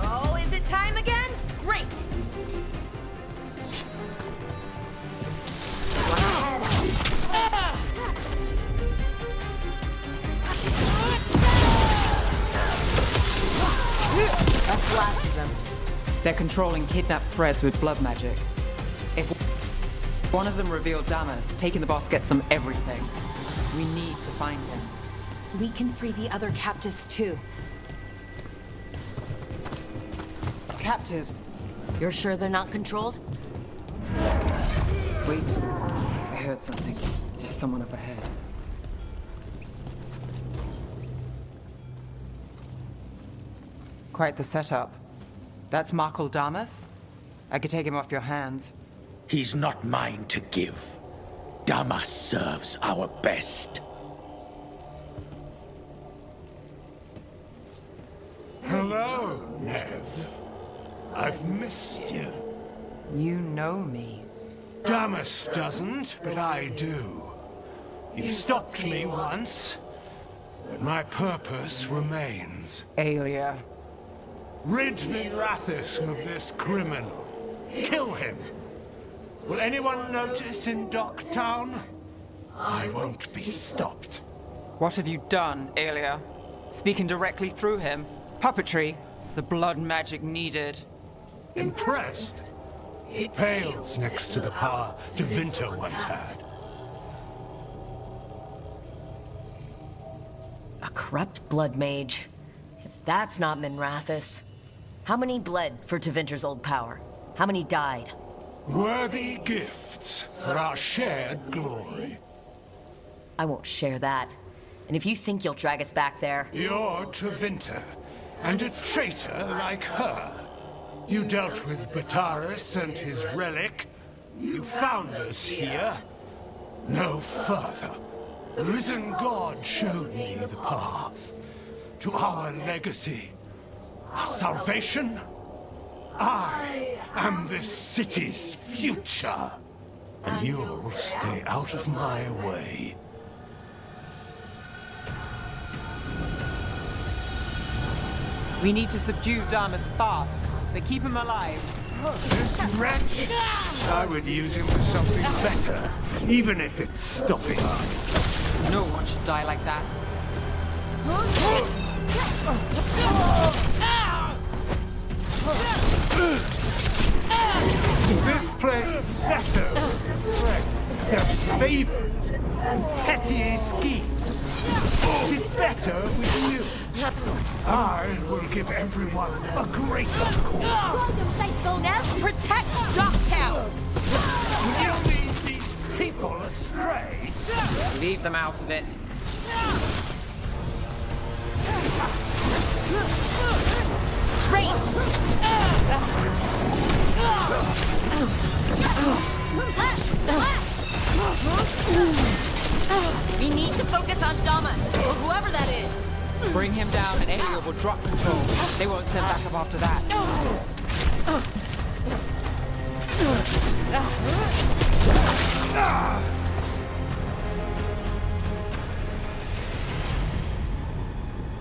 Oh, is it time again? Great! That's the last of them. They're controlling kidnapped Threads with blood magic. If one of them revealed Damas, taking the boss gets them everything. We need to find him. We can free the other captives too. Captives? You're sure they're not controlled? Wait. I heard something. There's someone up ahead. Quite the setup. That's Markle Damas? I could take him off your hands. He's not mine to give. Damas serves our best. Hello, Nev. I've missed you. You know me. Damas doesn't, but I do. You stopped me once, but my purpose remains. Aelia. Rid Minrathis of this criminal. Kill him. Will anyone notice in Docktown? I won't be stopped. What have you done, Aelia? Speaking directly through him? Puppetry? The blood magic needed. Impressed? It pales next to the power Tevinter once had. A corrupt blood mage. If that's not Minrathis. How many bled for Tevinter's old power? How many died? Worthy gifts for our shared glory. I won't share that. And if you think you'll drag us back there... You're Tevinter, and a traitor like her. You dealt with Bataris and his relic. You found us here. No further. The risen God showed me the path to our legacy, our salvation. I am this city's future, and you'll stay out of my way. We need to subdue Damas fast, but keep him alive. This wretch! I would use him for something better, even if it's stopping us. No one should die like that. This place is better with friends, their favors, and petty schemes. It is better with you. I will give everyone a greater cause. Faithful now, protect Dogtown! You lead these people astray. Leave them out of it. We need to focus on Damas, or whoever that is. Bring him down and Alia will drop control. They won't send back up after that.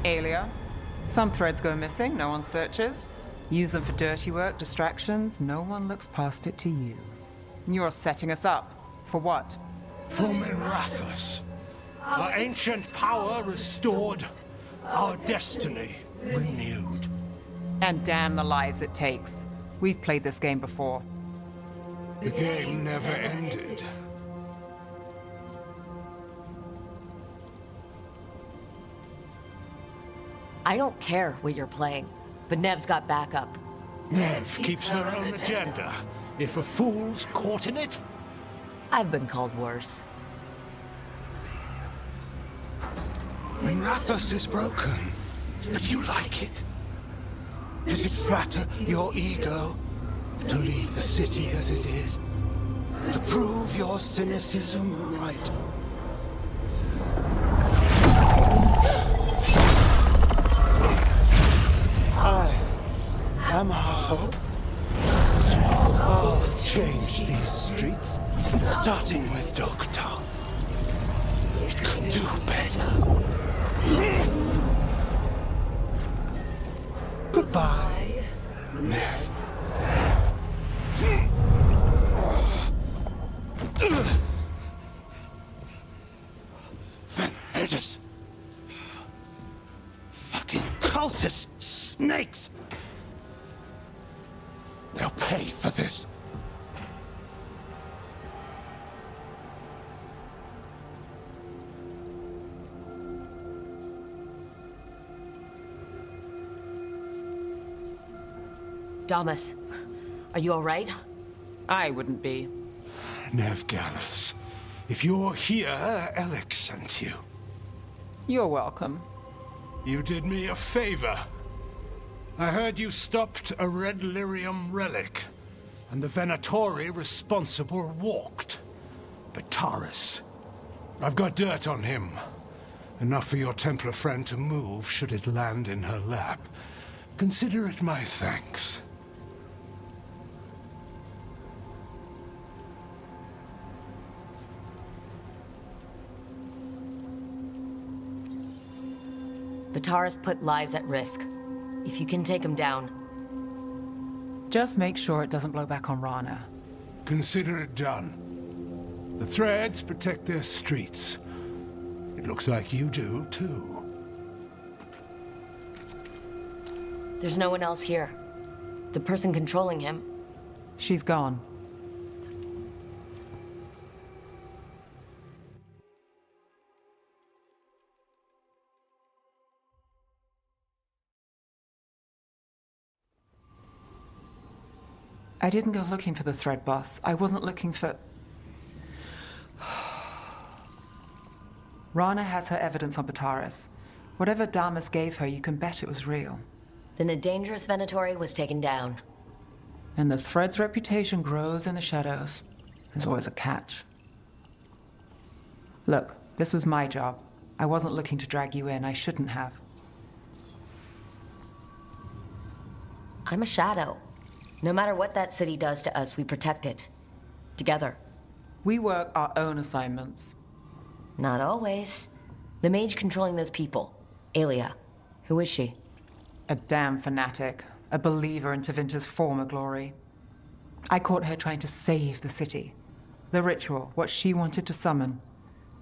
Alia, some threads go missing, no one searches. Use them for dirty work, distractions, no one looks past it to you. You're setting us up. For what? For Minrathous. Our ancient power restored, our destiny renewed. And damn the lives it takes. We've played this game before. The game never ended. I don't care what you're playing, but Nev's got backup. Nev keeps her own agenda. If a fool's caught in it... I've been called worse. Minrathous is broken, but you like it. Does it flatter your ego to leave the city as it is? To prove your cynicism right? I am our hope. I'll change these streets, starting with Dogtown. It could do better. Goodbye, Nev. Thedas. Fucking cultist snakes. They'll pay for this. Damas, are you all right? I wouldn't be. Nev Gallus, if you're here, Alec sent you. You're welcome. You did me a favor. I heard you stopped a red lyrium relic, and the Venatori responsible walked. Bataris. I've got dirt on him. Enough for your Templar friend to move should it land in her lap. Consider it my thanks. Bataris put lives at risk. If you can take him down. Just make sure it doesn't blow back on Rana. Consider it done. The threads protect their streets. It looks like you do, too. There's no one else here. The person controlling him. She's gone. I didn't go looking for the thread boss. I wasn't looking for... Rana has her evidence on Bataris. Whatever Damas gave her, you can bet it was real. Then a dangerous Venatori was taken down. And the thread's reputation grows in the shadows. There's always a catch. Look, this was my job. I wasn't looking to drag you in. I shouldn't have. I'm a shadow. No matter what that city does to us, we protect it. Together. We work our own assignments. Not always. The mage controlling those people. Alia. Who is she? A damn fanatic. A believer in Tevinter's former glory. I caught her trying to save the city. The ritual, what she wanted to summon.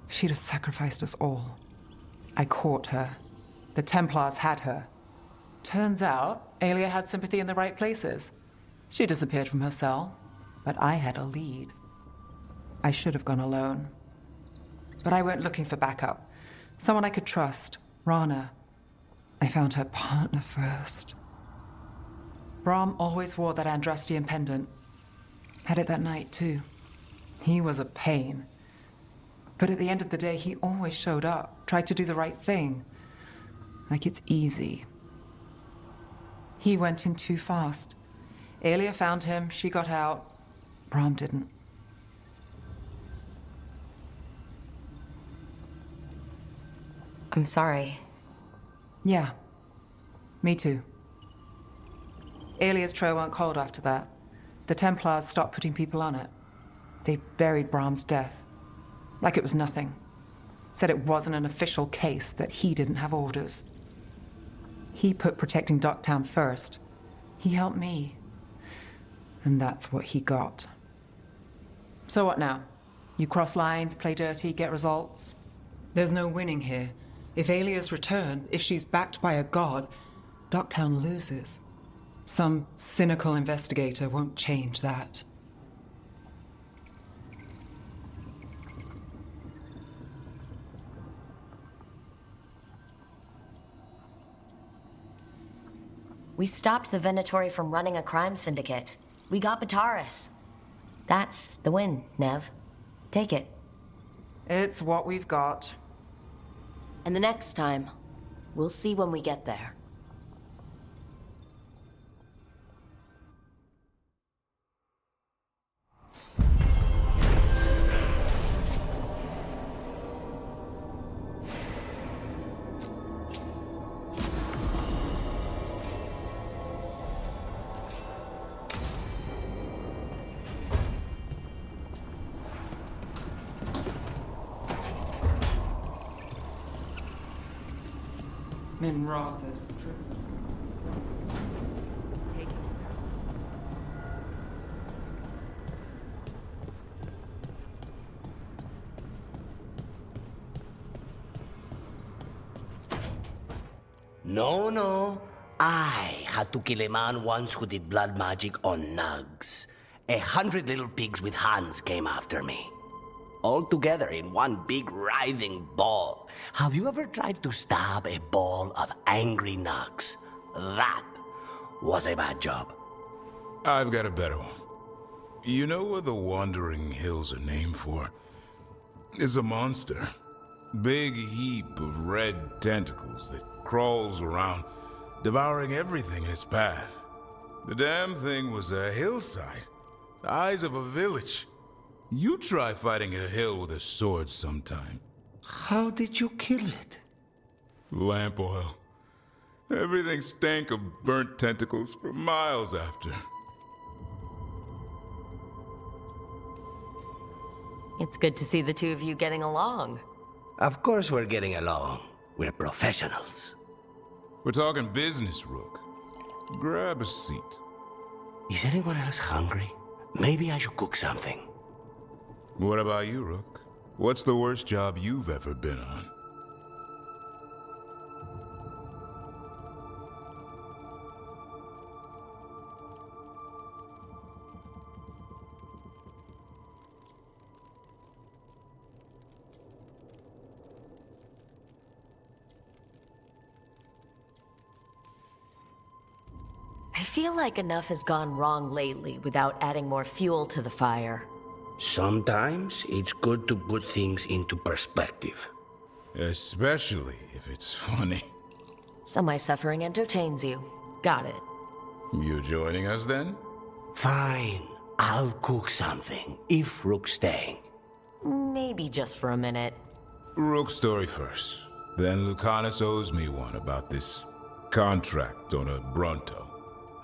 She'd have sacrificed us all. I caught her. The Templars had her. Turns out, Alia had sympathy in the right places. She disappeared from her cell, but I had a lead. I should have gone alone. But I went looking for backup. Someone I could trust, Rana. I found her partner first. Brahm always wore that Andrastian pendant. Had it that night, too. He was a pain. But at the end of the day, he always showed up, tried to do the right thing. Like it's easy. He went in too fast. Aelia found him, she got out. Brahm didn't. I'm sorry. Yeah. Me too. Aelia's trail went cold after that. The Templars stopped putting people on it. They buried Brahm's death. Like it was nothing. Said it wasn't an official case, that he didn't have orders. He put protecting Docktown first. He helped me. And that's what he got. So what now? You cross lines, play dirty, get results? There's no winning here. If Aelia's returned, if she's backed by a god, Docktown loses. Some cynical investigator won't change that. We stopped the Venatori from running a crime syndicate. We got Bataris. That's the win, Nev. Take it. It's what we've got. And the next time, we'll see when we get there. Min Rothus. No. I had to kill a man once who did blood magic on nugs. 100 little pigs with hands came after me. All together in one big writhing ball. Have you ever tried to stab a ball of angry nugs? That was a bad job. I've got a better one. You know what the Wandering Hills are named for? It's a monster. Big heap of red tentacles that crawls around, devouring everything in its path. The damn thing was a hillside, the size of a village. You try fighting a hill with a sword sometime. How did you kill it? Lamp oil. Everything stank of burnt tentacles for miles after. It's good to see the two of you getting along. Of course we're getting along. We're professionals. We're talking business, Rook. Grab a seat. Is anyone else hungry? Maybe I should cook something. What about you, Rook? What's the worst job you've ever been on? I feel like enough has gone wrong lately without adding more fuel to the fire. Sometimes it's good to put things into perspective. Especially if it's funny. So my suffering entertains you. Got it. You joining us then? Fine. I'll cook something, if Rook's staying. Maybe just for a minute. Rook's story first. Then Lucanus owes me one about this contract on a Bronto.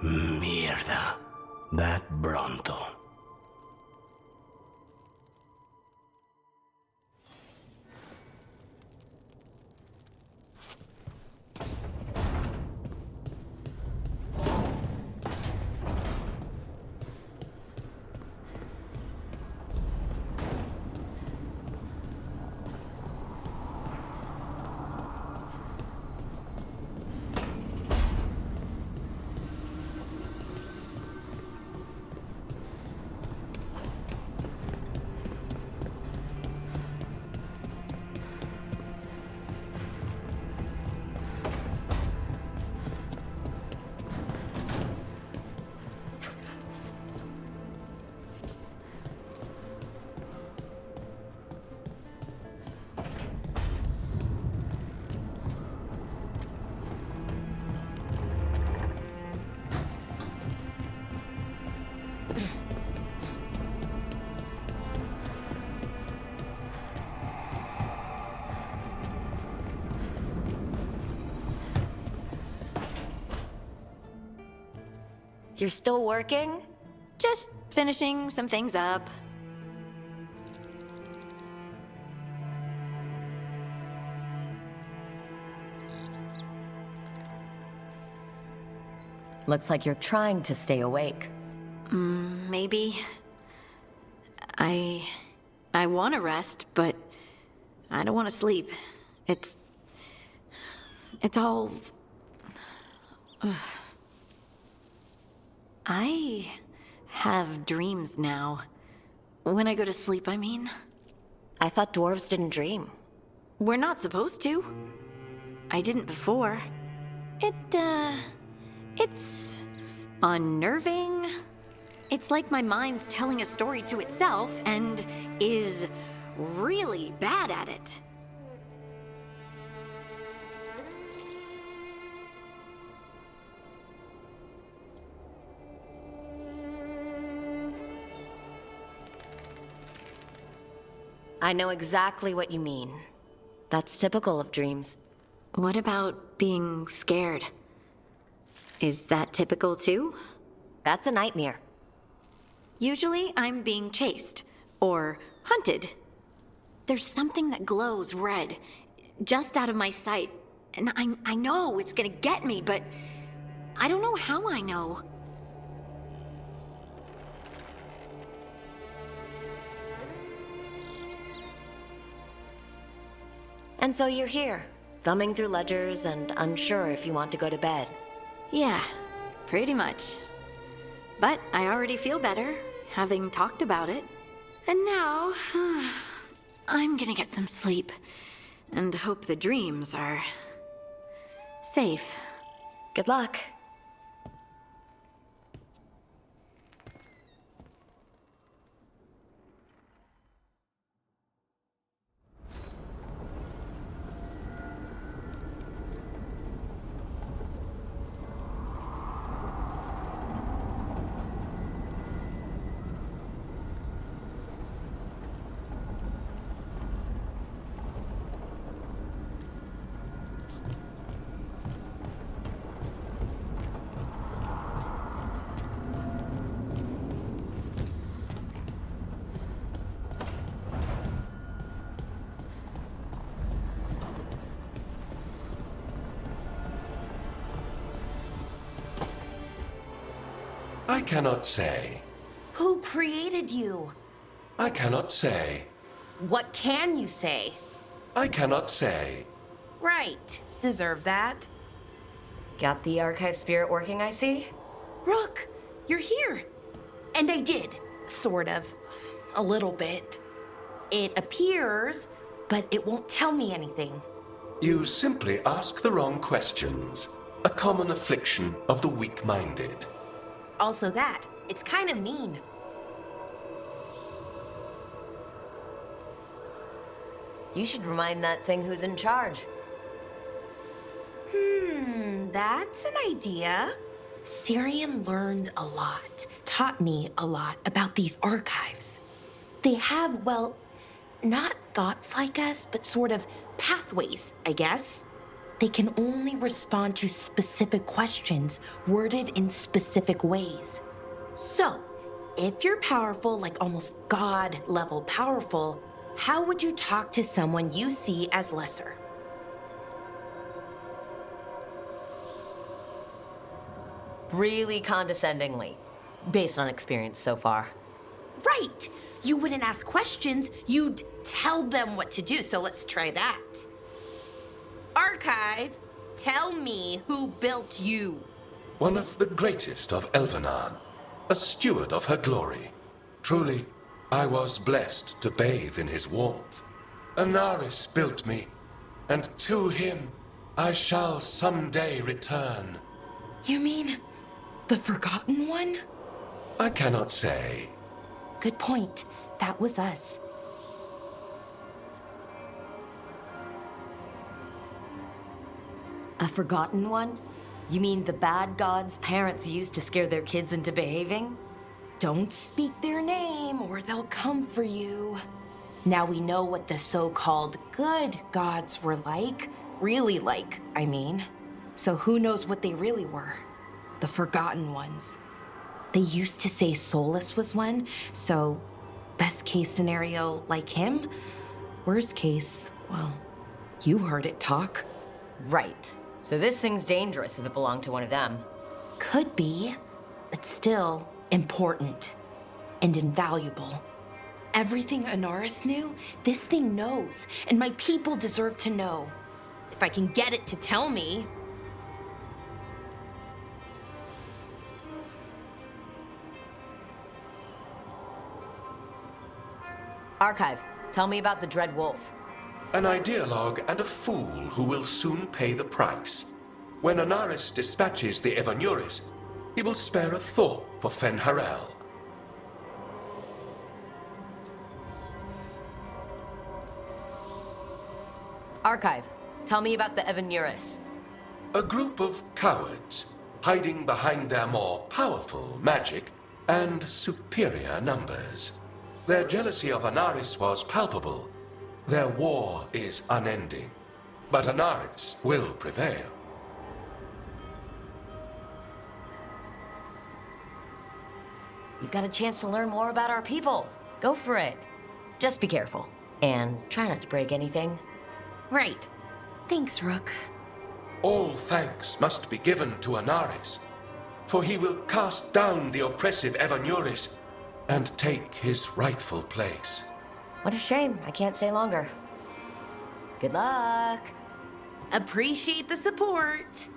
Mierda. That Bronto. You're still working? Just finishing some things up. Looks like you're trying to stay awake. Maybe. I want to rest, but I don't want to sleep. It's all... Ugh. I have dreams now. When I go to sleep, I mean. I thought dwarves didn't dream. We're not supposed to. I didn't before. It's unnerving. It's like my mind's telling a story to itself and is really bad at it. I know exactly what you mean. That's typical of dreams. What about being scared? Is that typical too? That's a nightmare. Usually I'm being chased or hunted. There's something that glows red, just out of my sight, and I know it's gonna get me, but I don't know how I know. And so you're here, thumbing through ledgers and unsure if you want to go to bed. Yeah, pretty much. But I already feel better, having talked about it. And now, I'm gonna get some sleep, and hope the dreams are safe. Good luck. I cannot say. Who created you? I cannot say. What can you say? I cannot say. Right. Deserve that. Got the archive spirit working, I see? Rook, you're here. And I did. Sort of. A little bit. It appears, but it won't tell me anything. You simply ask the wrong questions. A common affliction of the weak-minded. Also that. It's kind of mean. You should remind that thing who's in charge. That's an idea. Syrian learned a lot, taught me a lot about these archives. They have, well, not thoughts like us, but sort of pathways, I guess. They can only respond to specific questions worded in specific ways. So, if you're powerful, like almost God-level powerful, how would you talk to someone you see as lesser? Really condescendingly, based on experience so far. Right! You wouldn't ask questions, you'd tell them what to do, so let's try that. Archive, tell me who built you. One of the greatest of Elvenan, a steward of her glory. Truly, I was blessed to bathe in his warmth. Anaris built me, and to him I shall someday return. You mean the Forgotten One? I cannot say. Good point. That was us. A forgotten one? You mean the bad gods parents used to scare their kids into behaving? Don't speak their name or they'll come for you. Now we know what the so-called good gods were like. Really like, I mean. So who knows what they really were? The Forgotten Ones. They used to say Solus was one, so best case scenario, like him. Worst case, well, you heard it talk. Right. So this thing's dangerous if it belonged to one of them. Could be, but still important and invaluable. Everything Anaris knew, this thing knows, and my people deserve to know. If I can get it to tell me. Archive, tell me about the Dread Wolf. An ideologue and a fool who will soon pay the price. When Anaris dispatches the Evanuris, he will spare a thought for Fen'Harel. Archive, tell me about the Evanuris. A group of cowards hiding behind their more powerful magic and superior numbers. Their jealousy of Anaris was palpable. Their war is unending. But Anaris will prevail. You've got a chance to learn more about our people. Go for it. Just be careful. And try not to break anything. Right. Thanks, Rook. All thanks must be given to Anaris, for he will cast down the oppressive Evanuris and take his rightful place. What a shame. I can't stay longer. Good luck. Appreciate the support.